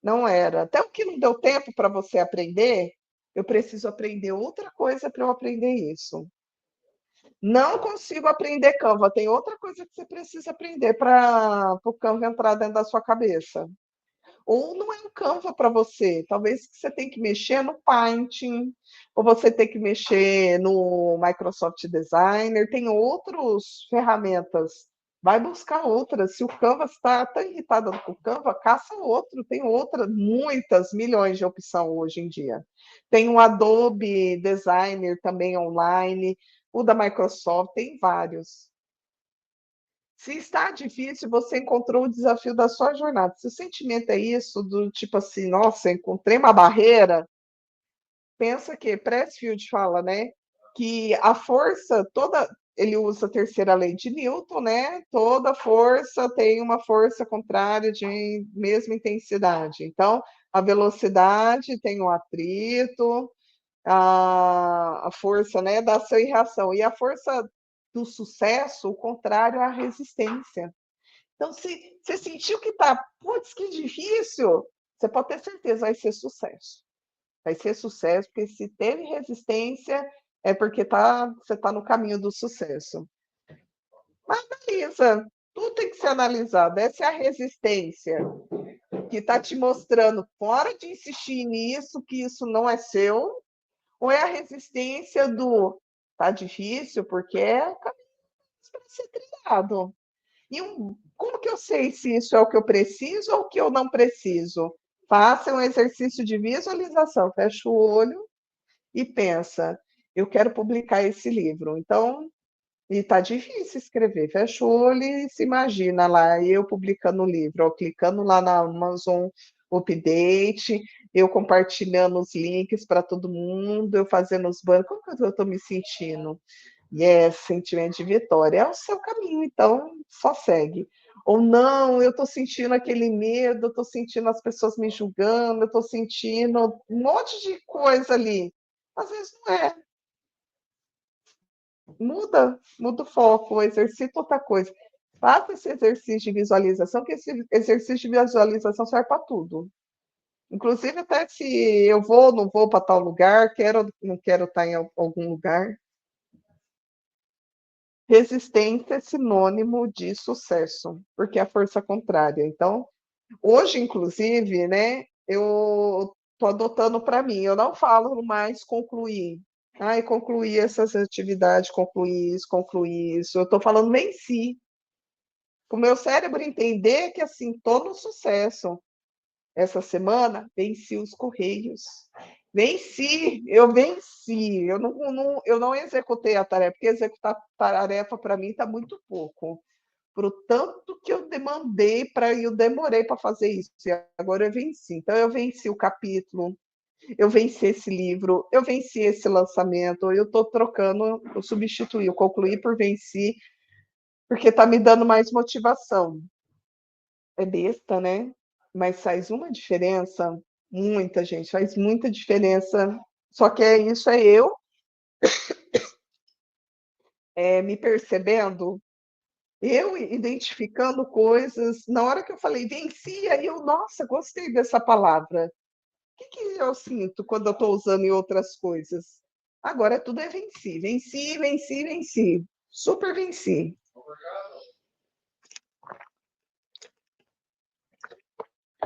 não era. Até o que não deu tempo para você aprender, eu preciso aprender outra coisa para eu aprender isso. Não consigo aprender Canva. Tem outra coisa que você precisa aprender para o Canva entrar dentro da sua cabeça. Ou não é um Canva para você. Talvez você tenha que mexer no Paint, ou você tem que mexer no Microsoft Designer. Tem outras ferramentas. Vai buscar outras. Se o Canva está tão irritado com o Canva, caça outro. Tem outras, muitas, milhões de opção hoje em dia. Tem o Adobe Designer também online, o da Microsoft, tem vários. Se está difícil, você encontrou o desafio da sua jornada. Se o sentimento é isso, do tipo assim, nossa, encontrei uma barreira, pensa que Pressfield fala, né, que a força toda, ele usa a terceira lei de Newton, né? Toda força tem uma força contrária de mesma intensidade. Então, a velocidade tem o atrito, a força, né, da ação e reação. E a força do sucesso, o contrário, é a resistência. Então, se você sentiu que tá, putz, que difícil, você pode ter certeza, vai ser sucesso. Vai ser sucesso, porque se teve resistência, é porque você está no caminho do sucesso. Mas beleza, tudo tem que ser analisado. Essa é a resistência que está te mostrando, fora de insistir nisso, que isso não é seu, ou é a resistência do tá difícil, porque é o caminho para ser trilhado. Como que eu sei se isso é o que eu preciso ou o que eu não preciso? Faça um exercício de visualização, fecha o olho e pensa, eu quero publicar esse livro. Então, e está difícil escrever, fecha o olho e se imagina lá, eu publicando o livro, ou clicando lá na Amazon, update, eu compartilhando os links para todo mundo, eu fazendo os banners. Como que eu estou me sentindo? Yes, sentimento de vitória. É o seu caminho, então só segue. Ou não, eu estou sentindo aquele medo, eu estou sentindo as pessoas me julgando, eu estou sentindo um monte de coisa ali. Às vezes não é. Muda o foco, exercita outra coisa. Faça esse exercício de visualização, que esse exercício de visualização serve para tudo. Inclusive, até se eu vou, não vou para tal lugar, quero, não quero estar em algum lugar. Resistência é sinônimo de sucesso, porque é a força contrária. Então, hoje, inclusive, né, eu estou adotando para mim, eu não falo mais concluir. Ai, concluir essas atividades, concluir isso. Eu estou falando venci. O meu cérebro entender que, assim, estou no sucesso. Essa semana, venci os Correios. Venci, eu venci. Eu não executei a tarefa, porque executar tarefa para mim está muito pouco. Pro tanto que eu demandei para eu demorei para fazer isso. E agora eu venci. Então eu venci o capítulo, eu venci esse livro, eu venci esse lançamento, eu estou trocando, eu substituí, eu concluí por venci, porque está me dando mais motivação. É besta, né? Mas faz uma diferença, muita gente, faz muita diferença. Só que é isso, é eu me percebendo, eu identificando coisas. Na hora que eu falei venci, aí eu, nossa, gostei dessa palavra. Que eu sinto quando eu estou usando em outras coisas? Agora tudo é venci, venci, venci, venci. Super venci.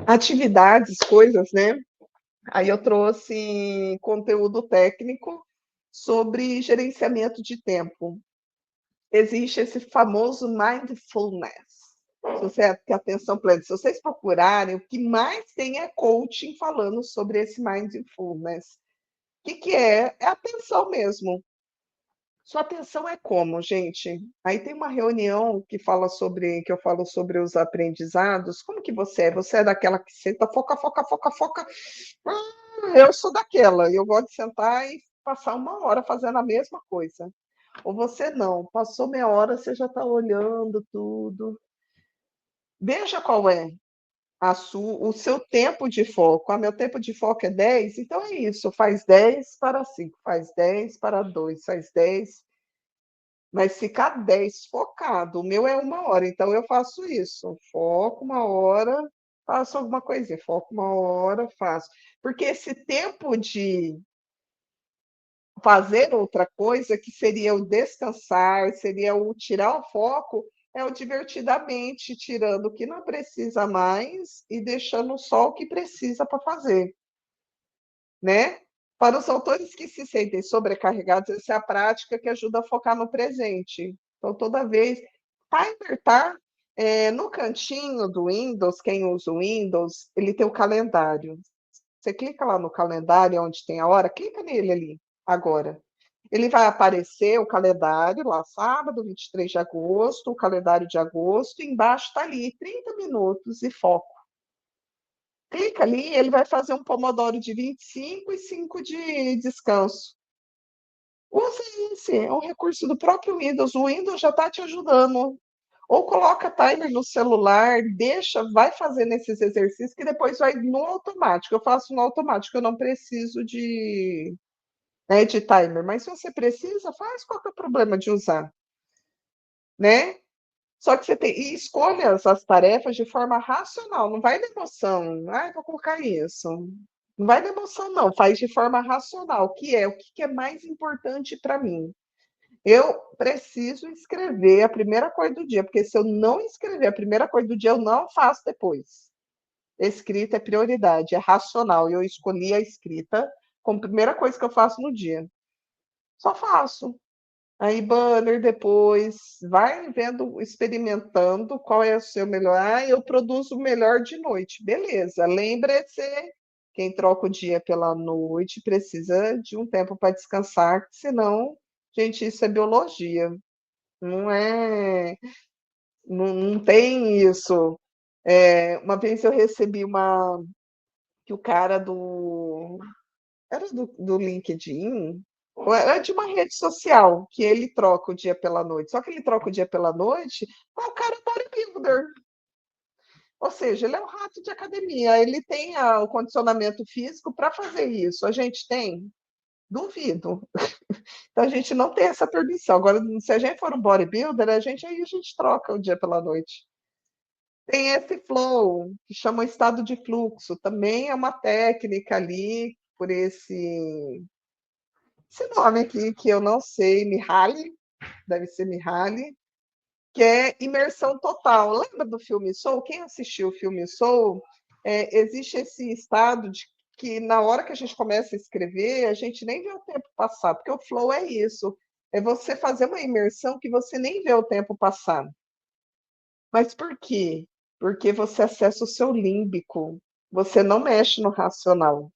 Atividades, coisas, né? Aí eu trouxe conteúdo técnico sobre gerenciamento de tempo. Existe esse famoso mindfulness. Se você quer atenção plena, se vocês procurarem, o que mais tem é coaching falando sobre esse mindfulness. O que é? É atenção mesmo. Sua atenção é como, gente? Aí tem uma reunião que eu falo sobre os aprendizados. Como que você é? Você é daquela que senta, foca, foca, foca, foca. Eu sou daquela. Eu gosto de sentar e passar uma hora fazendo a mesma coisa. Ou você não, passou meia hora, você já está olhando tudo. Veja qual é o seu tempo de foco. Ah, meu tempo de foco é 10, então é isso, faz 10 para 5, faz 10 para 2, faz 10. Mas ficar 10 focado. O meu é uma hora, então eu faço isso. Foco uma hora, faço alguma coisinha. Foco uma hora, faço. Porque esse tempo de fazer outra coisa, que seria o descansar, seria o tirar o foco, é o divertidamente, tirando o que não precisa mais e deixando só o que precisa para fazer, né? Para os autores que se sentem sobrecarregados, essa é a prática que ajuda a focar no presente. Então, toda vez, timer, tá? No cantinho do Windows, quem usa o Windows, ele tem o calendário. Você clica lá no calendário, onde tem a hora, clica nele ali, agora. Ele vai aparecer o calendário lá, sábado, 23 de agosto, o calendário de agosto, e embaixo está ali, 30 minutos e foco. Clica ali, ele vai fazer um pomodoro de 25 e 5 de descanso. Usa esse, é um recurso do próprio Windows. O Windows já está te ajudando. Ou coloca timer no celular, deixa, vai fazendo esses exercícios que depois vai no automático. Eu faço no automático, eu não preciso de timer. Mas se você precisa, faz, qual que é o problema de usar, né? Só que você tem, e escolha as tarefas de forma racional, não vai na emoção. Ah, vou colocar isso. Não vai na emoção, não. Faz de forma racional. O que é mais importante para mim? Eu preciso escrever a primeira coisa do dia, porque se eu não escrever a primeira coisa do dia, eu não faço depois. Escrita é prioridade, é racional. Eu escolhi a escrita como primeira coisa que eu faço no dia. Só faço. Aí, banner depois, vai vendo, experimentando qual é o seu melhor. Ah, eu produzo o melhor de noite. Beleza, lembre-se, quem troca o dia pela noite precisa de um tempo para descansar, senão, gente, isso é biologia. Não é, não tem isso. Uma vez eu recebi que o cara do. Era do LinkedIn? Ou era de uma rede social que ele troca o dia pela noite. Só que ele troca o dia pela noite com o cara bodybuilder. Ou seja, ele é um rato de academia. Ele tem o condicionamento físico para fazer isso. A gente tem? Duvido. Então a gente não tem essa permissão. Agora, se a gente for um bodybuilder, aí a gente troca o dia pela noite. Tem esse flow, que chama estado de fluxo, também é uma técnica ali, por esse nome aqui, que eu não sei, Mihaly, deve ser Mihaly, que é imersão total. Lembra do filme Soul? Quem assistiu o filme Soul, existe esse estado de que na hora que a gente começa a escrever, a gente nem vê o tempo passar, porque o flow é isso, é você fazer uma imersão que você nem vê o tempo passar. Mas por quê? Porque você acessa o seu límbico, você não mexe no racional.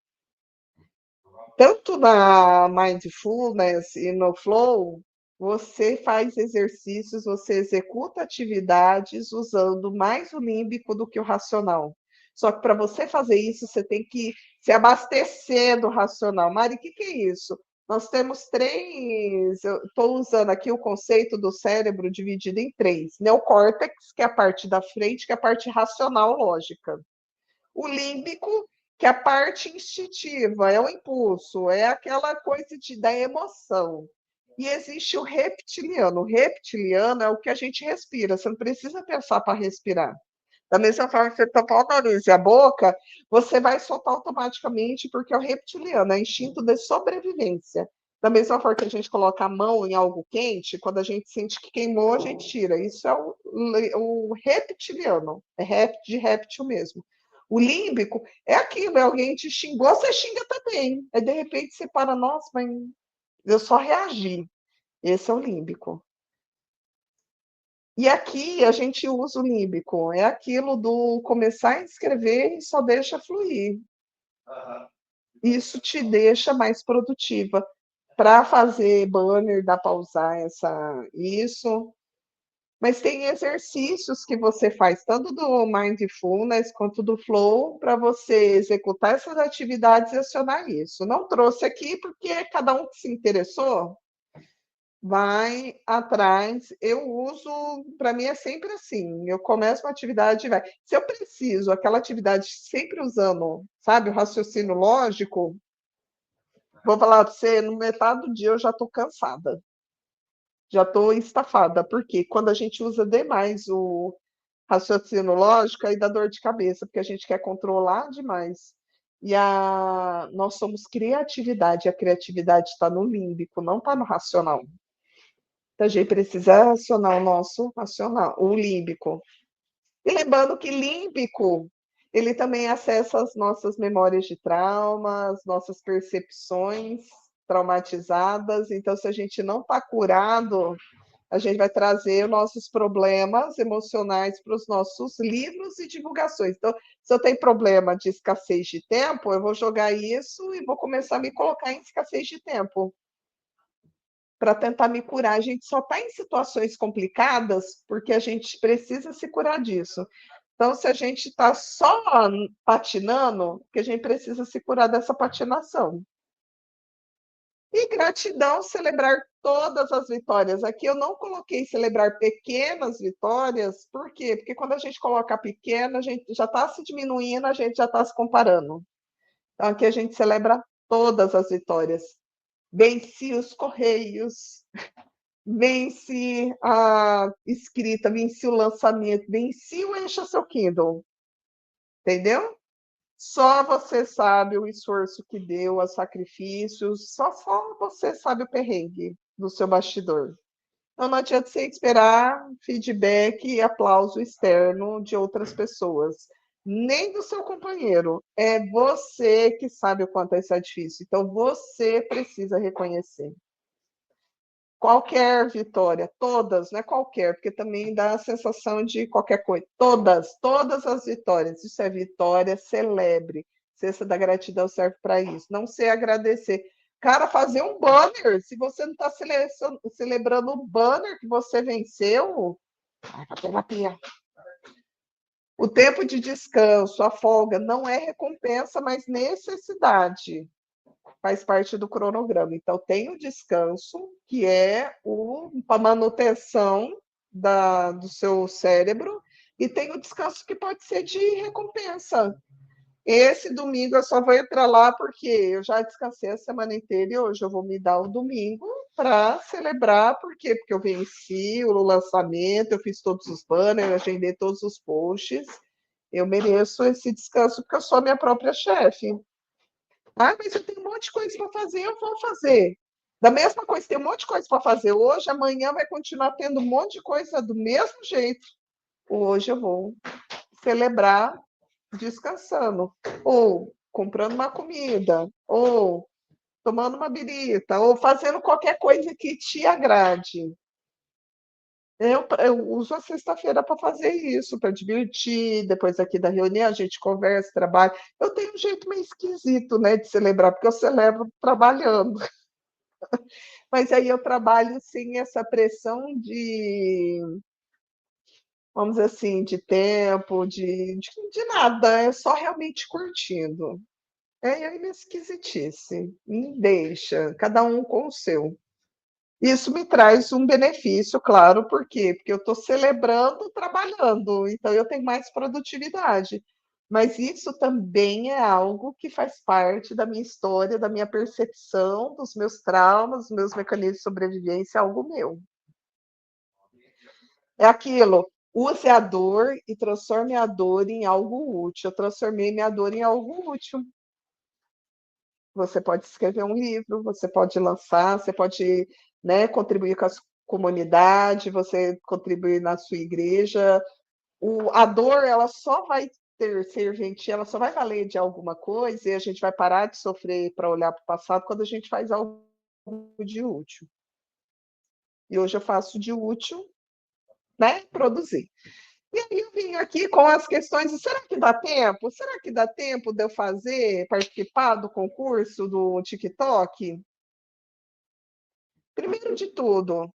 Tanto na mindfulness e no flow, você faz exercícios, você executa atividades usando mais o límbico do que o racional. Só que para você fazer isso, você tem que se abastecer do racional. Mari, o que é isso? Nós temos três. Eu estou usando aqui o conceito do cérebro dividido em três: neocórtex, que é a parte da frente, que é a parte racional lógica. O límbico, que é a parte instintiva, é o impulso, é aquela coisa da emoção. E existe o reptiliano. O reptiliano é o que a gente respira, você não precisa pensar para respirar. Da mesma forma que você tampar o nariz e a boca, você vai soltar automaticamente, porque é o reptiliano, é instinto de sobrevivência. Da mesma forma que a gente coloca a mão em algo quente, quando a gente sente que queimou, a gente tira. Isso é o reptiliano, de réptil mesmo. O límbico é aquilo, é alguém te xingou, você xinga também. Aí, de repente, você para, nossa, mas eu só reagi. Esse é o límbico. E aqui a gente usa o límbico, é aquilo do começar a escrever e só deixa fluir. Isso te deixa mais produtiva. Para fazer banner, dá para usar isso. Mas tem exercícios que você faz, tanto do Mindfulness quanto do Flow, para você executar essas atividades e acionar isso. Não trouxe aqui porque cada um que se interessou vai atrás. Eu uso, para mim é sempre assim. Eu começo uma atividade e vai. Se eu preciso, aquela atividade sempre usando, sabe, o raciocínio lógico, vou falar para você, no metade do dia eu já estou cansada, já estou estafada, porque quando a gente usa demais o raciocínio lógico, aí dá dor de cabeça, porque a gente quer controlar demais. Nós somos criatividade, a criatividade está no límbico, não está no racional. Então, a gente precisa acionar o nosso racional, o límbico. E lembrando que límbico, ele também acessa as nossas memórias de trauma, as nossas percepções traumatizadas. Então, se a gente não está curado, a gente vai trazer os nossos problemas emocionais para os nossos livros e divulgações. Então, se eu tenho problema de escassez de tempo, eu vou jogar isso e vou começar a me colocar em escassez de tempo para tentar me curar. A gente só está em situações complicadas porque a gente precisa se curar disso. Então, se a gente está só patinando, que a gente precisa se curar dessa patinação. E gratidão, celebrar todas as vitórias. Aqui eu não coloquei celebrar pequenas vitórias, por quê? Porque quando a gente coloca pequena, a gente já está se diminuindo, a gente já está se comparando. Então, aqui a gente celebra todas as vitórias. Venci os Correios, venci a escrita, venci o lançamento, venci o Encha Seu Kindle. Entendeu? Só você sabe o esforço que deu, os sacrifícios, só você sabe o perrengue do seu bastidor. Então, não adianta você esperar feedback e aplauso externo de outras pessoas, nem do seu companheiro. É você que sabe o quanto isso é difícil. Então, você precisa reconhecer. Qualquer vitória, todas, não é qualquer, porque também dá a sensação de qualquer coisa. Todas as vitórias. Isso é vitória, celebre. Cesta da gratidão serve para isso. Não sei agradecer. Cara, fazer um banner, se você não está celebrando o banner que você venceu, vai para terapia. O tempo de descanso, a folga, não é recompensa, mas necessidade. Faz parte do cronograma. Então, tem o descanso, que é a manutenção do seu cérebro, e tem o descanso que pode ser de recompensa. Esse domingo eu só vou entrar lá porque eu já descansei a semana inteira e hoje eu vou me dar o domingo para celebrar, por quê? Porque eu venci o lançamento, eu fiz todos os banners, eu agendei todos os posts. Eu mereço esse descanso porque eu sou a minha própria chefe. Ah, mas eu tenho um monte de coisa para fazer, eu vou fazer. Da mesma coisa, tem um monte de coisa para fazer hoje, amanhã vai continuar tendo um monte de coisa do mesmo jeito. Hoje eu vou celebrar descansando, ou comprando uma comida, ou tomando uma birita, ou fazendo qualquer coisa que te agrade. Eu uso a sexta-feira para fazer isso, para divertir. Depois aqui da reunião, a gente conversa, trabalha. Eu tenho um jeito meio esquisito, né, de celebrar, porque eu celebro trabalhando. Mas aí eu trabalho sem essa pressão de, vamos dizer assim, de tempo, de nada. É só realmente curtindo. É aí minha esquisitice. Me deixa, cada um com o seu. Isso me traz um benefício, claro, por quê? Porque eu estou celebrando trabalhando, então eu tenho mais produtividade. Mas isso também é algo que faz parte da minha história, da minha percepção, dos meus traumas, dos meus mecanismos de sobrevivência, algo meu. É aquilo, use a dor e transforme a dor em algo útil. Eu transformei minha dor em algo útil. Você pode escrever um livro, você pode lançar, você pode, né, contribuir com a sua comunidade, você contribuir na sua igreja. A dor, ela só vai ser gentil, ela só vai valer de alguma coisa e a gente vai parar de sofrer para olhar para o passado quando a gente faz algo de útil. E hoje eu faço de útil, né, produzir. E aí eu vim aqui com as questões de será que dá tempo? Será que dá tempo de eu fazer, participar do concurso do TikTok? Primeiro de tudo,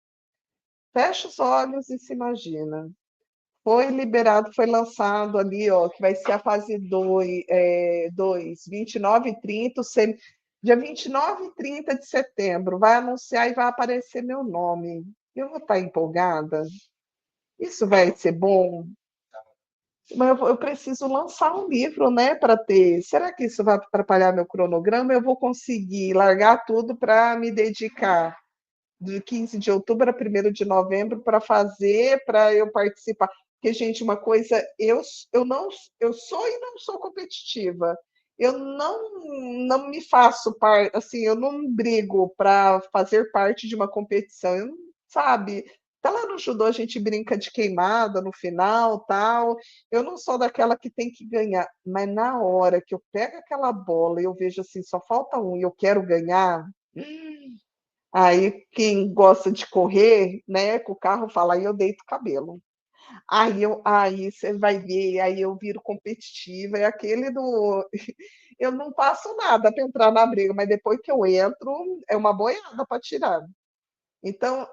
fecha os olhos e se imagina. Foi liberado, foi lançado ali, ó, que vai ser a fase 2, 29 e 30, dia 29 e 30 de setembro. Vai anunciar e vai aparecer meu nome. Eu vou estar empolgada? Isso vai ser bom? Mas eu preciso lançar um livro, né, para ter. Será que isso vai atrapalhar meu cronograma? Eu vou conseguir largar tudo para me dedicar de 15 de outubro a 1º de novembro para fazer, para eu participar. Porque, gente, uma coisa, eu não, eu sou e não sou competitiva. Eu não me faço parte, assim, eu não brigo para fazer parte de uma competição. Eu não, sabe? Até lá no judô a gente brinca de queimada no final, tal. Eu não sou daquela que tem que ganhar, mas na hora que eu pego aquela bola e eu vejo assim, só falta um e eu quero ganhar, aí quem gosta de correr, né, com o carro fala, aí eu deito o cabelo. Aí você vai ver, aí eu viro competitiva, é aquele do eu não faço nada para entrar na briga, mas depois que eu entro, é uma boiada para tirar. Então,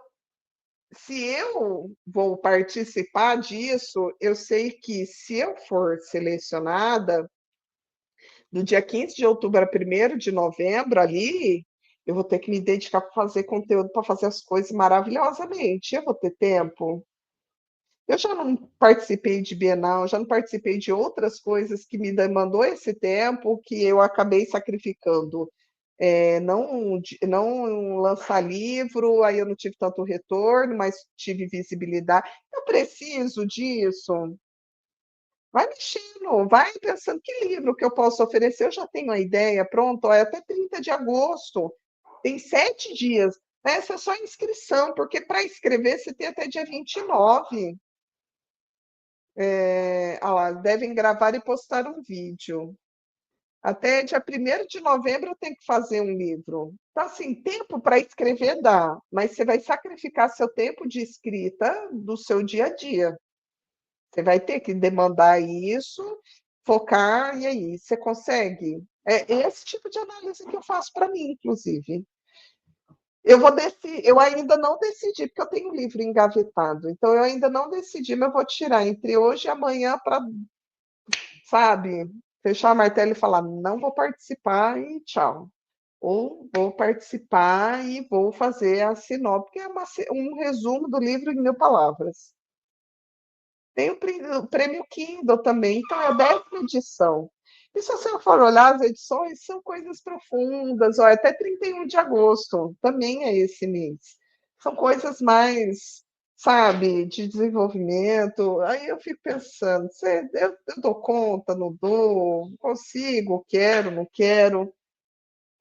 se eu vou participar disso, eu sei que se eu for selecionada, do dia 15 de outubro a 1º de novembro, ali, eu vou ter que me dedicar para fazer conteúdo, para fazer as coisas maravilhosamente. Eu vou ter tempo. Eu já não participei de Bienal, já não participei de outras coisas que me demandou esse tempo que eu acabei sacrificando. Não lançar livro, aí eu não tive tanto retorno, mas tive visibilidade. Eu preciso disso. Vai mexendo, vai pensando que livro que eu posso oferecer. Eu já tenho a ideia, pronto, é até 30 de agosto, tem 7 dias. Essa é só inscrição, porque para escrever você tem até dia 29. Lá, devem gravar e postar um vídeo. Até dia 1º de novembro eu tenho que fazer um livro. Então, assim, tempo para escrever dá, mas você vai sacrificar seu tempo de escrita do seu dia a dia. Você vai ter que demandar isso, focar, e aí, você consegue? É esse tipo de análise que eu faço para mim, inclusive. Eu ainda não decidi, porque eu tenho um livro engavetado, então eu ainda não decidi, mas eu vou tirar entre hoje e amanhã para sabe? Fechar a martelo e falar, não vou participar e tchau. Ou vou participar e vou fazer a sinopse, que é um resumo do livro em 1000 palavras. Tem o prêmio Kindle também, então é a 10ª edição. E se você for olhar as edições, são coisas profundas, ó, até 31 de agosto, também é esse mês. São coisas mais, sabe, de desenvolvimento. Aí eu fico pensando, eu dou conta, não dou, consigo, quero, não quero.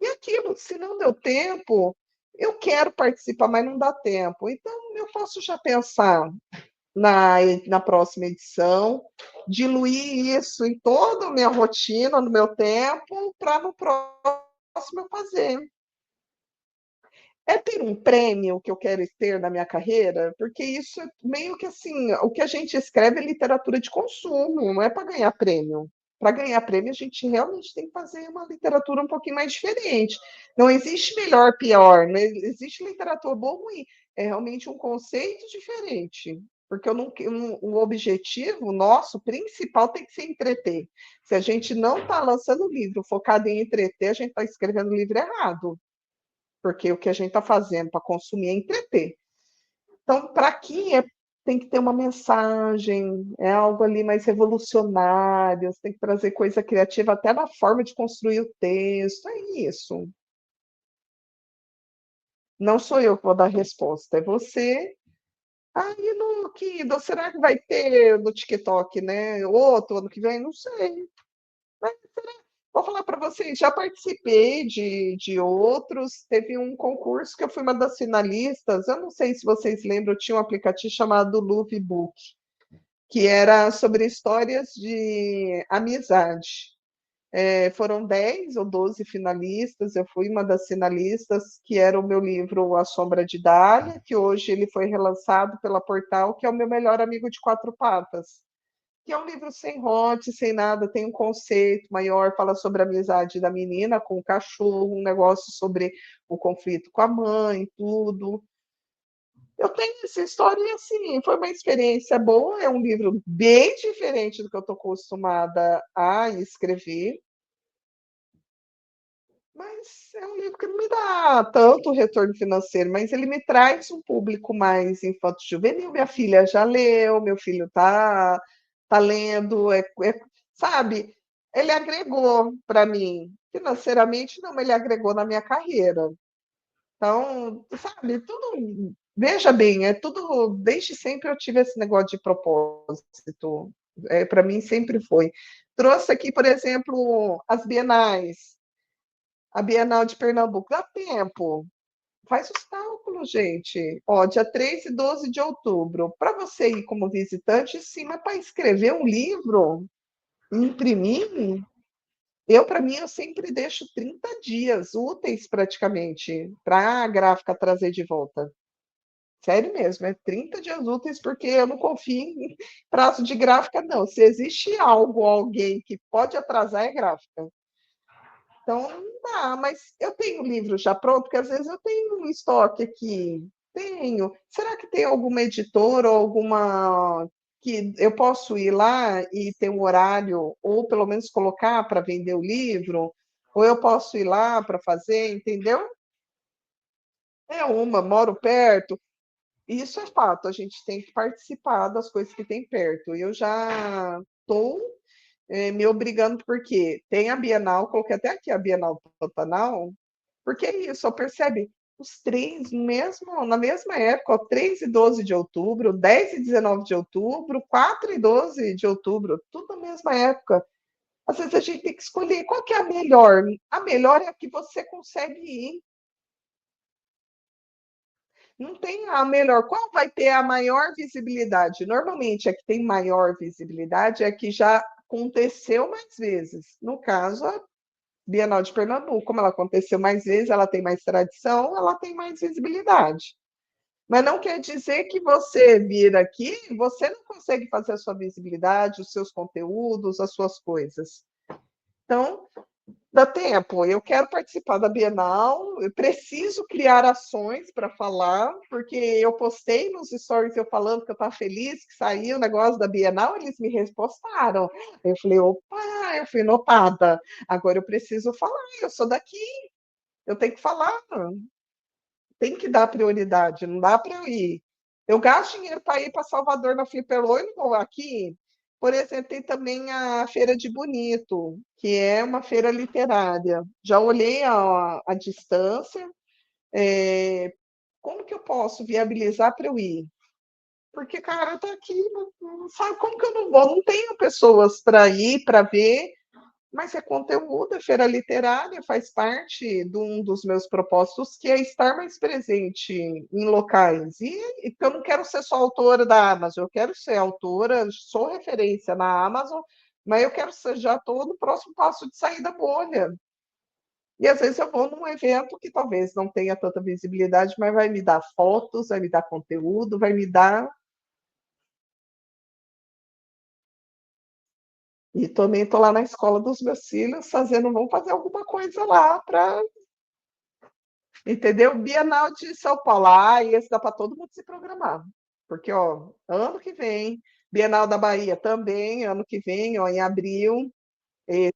E aquilo, se não deu tempo, eu quero participar, mas não dá tempo. Então, eu posso já pensar na próxima edição, diluir isso em toda a minha rotina, no meu tempo, para no próximo eu fazer. É ter um prêmio que eu quero ter na minha carreira, porque isso é meio que assim, o que a gente escreve é literatura de consumo, não é para ganhar prêmio. Para ganhar prêmio, a gente realmente tem que fazer uma literatura um pouquinho mais diferente. Não existe melhor, pior, não existe literatura boa ou ruim. É realmente um conceito diferente. Porque eu não, o objetivo nosso principal tem que ser entreter. Se a gente não está lançando livro focado em entreter, a gente está escrevendo livro errado, porque o que a gente está fazendo para consumir é entreter. Então, para aqui tem que ter uma mensagem, é algo ali mais revolucionário, você tem que trazer coisa criativa até na forma de construir o texto, é isso. Não sou eu que vou dar a resposta, é você. Aí no Kindle, será que vai ter no TikTok, né? Outro ano que vem? Não sei. Mas vou falar para vocês, já participei de outros. Teve um concurso que eu fui uma das finalistas. Eu não sei se vocês lembram, tinha um aplicativo chamado Love Book, que era sobre histórias de amizade. Foram 10 ou 12 finalistas, eu fui uma das finalistas, que era o meu livro A Sombra de Dália, que hoje ele foi relançado pela Portal, que é o meu melhor amigo de quatro patas, que é um livro sem rote, sem nada, tem um conceito maior, fala sobre a amizade da menina com o cachorro, um negócio sobre o conflito com a mãe, tudo. Eu tenho essa história e, assim, foi uma experiência boa, é um livro bem diferente do que eu estou acostumada a escrever, mas é um livro que não me dá tanto retorno financeiro, mas ele me traz um público mais infanto-juvenil. Minha filha já leu, meu filho tá lendo, sabe? Ele agregou para mim. Financeiramente, não, mas ele agregou na minha carreira. Então, sabe, tudo. Veja bem, é tudo. Desde sempre eu tive esse negócio de propósito. Para mim sempre foi. Trouxe aqui, por exemplo, as bienais. A Bienal de Pernambuco. Dá tempo. Faz os cálculos, gente. Ó, dia 3 e 12 de outubro. Para você ir como visitante, sim, mas para escrever um livro, imprimir, para mim, eu sempre deixo 30 dias úteis praticamente para a gráfica trazer de volta. Sério mesmo, é 30 dias úteis, porque eu não confio em prazo de gráfica, não. Se existe algo, alguém que pode atrasar, é gráfica. Então, não dá, mas eu tenho o livro já pronto, porque às vezes eu tenho um estoque aqui. Tenho. Será que tem alguma editora ou alguma que eu posso ir lá e ter um horário, ou pelo menos colocar para vender o livro? Ou eu posso ir lá para fazer, entendeu? É uma, moro perto. Isso é fato, a gente tem que participar das coisas que tem perto. Eu já estou me obrigando, porque tem a Bienal, coloquei até aqui a Bienal Pantanal, porque é isso, só percebe os três, mesmo, na mesma época, ó, 3 e 12 de outubro, 10 e 19 de outubro, 4 e 12 de outubro, tudo na mesma época. Às vezes a gente tem que escolher qual que é a melhor. A melhor é a que você consegue ir. Não tem a melhor. Qual vai ter a maior visibilidade? Normalmente, a que tem maior visibilidade é a que já aconteceu mais vezes. No caso, a Bienal de Pernambuco, como ela aconteceu mais vezes, ela tem mais tradição, ela tem mais visibilidade. Mas não quer dizer que você vir aqui, você não consegue fazer a sua visibilidade, os seus conteúdos, as suas coisas. Então, Dá tempo, eu quero participar da Bienal, eu preciso criar ações para falar, porque eu postei nos stories eu falando que eu estava feliz que saiu o negócio da Bienal, eles me repostaram. Eu falei, opa, eu fui notada. Agora eu preciso falar, eu sou daqui, eu tenho que falar, tem que dar prioridade, não dá para eu ir. Eu gasto dinheiro para ir para Salvador na Flipperlow e não vou aqui. Por exemplo, tem também a Feira de Bonito, que é uma feira literária. Já olhei a distância, como que eu posso viabilizar para eu ir? Porque, cara, tá aqui, não sabe como que eu não vou? Não tenho pessoas para ir, para ver, mas é conteúdo, a feira literária faz parte de um dos meus propósitos, que é estar mais presente em locais. E eu não quero ser só autora da Amazon, eu quero ser autora, sou referência na Amazon, mas eu quero ser, já estou no próximo passo de sair da bolha. E às vezes eu vou num evento que talvez não tenha tanta visibilidade, mas vai me dar fotos, vai me dar conteúdo, vai me dar. E também estou lá na escola dos meus filhos fazendo, vamos fazer alguma coisa lá para. Entendeu? Bienal de São Paulo. Ah, e esse dá para todo mundo se programar. Porque, ó, ano que vem, Bienal da Bahia também, ano que vem, ó, em abril, esse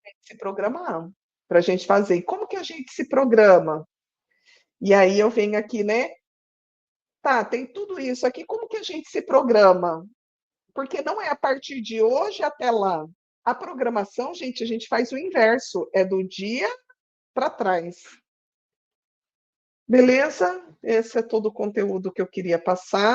tem que se programar para a gente fazer. E como que a gente se programa? E aí eu venho aqui, né? Tá, tem tudo isso aqui, como que a gente se programa? Porque não é a partir de hoje até lá. A programação, gente, a gente faz o inverso, é do dia para trás. Beleza? Esse é todo o conteúdo que eu queria passar.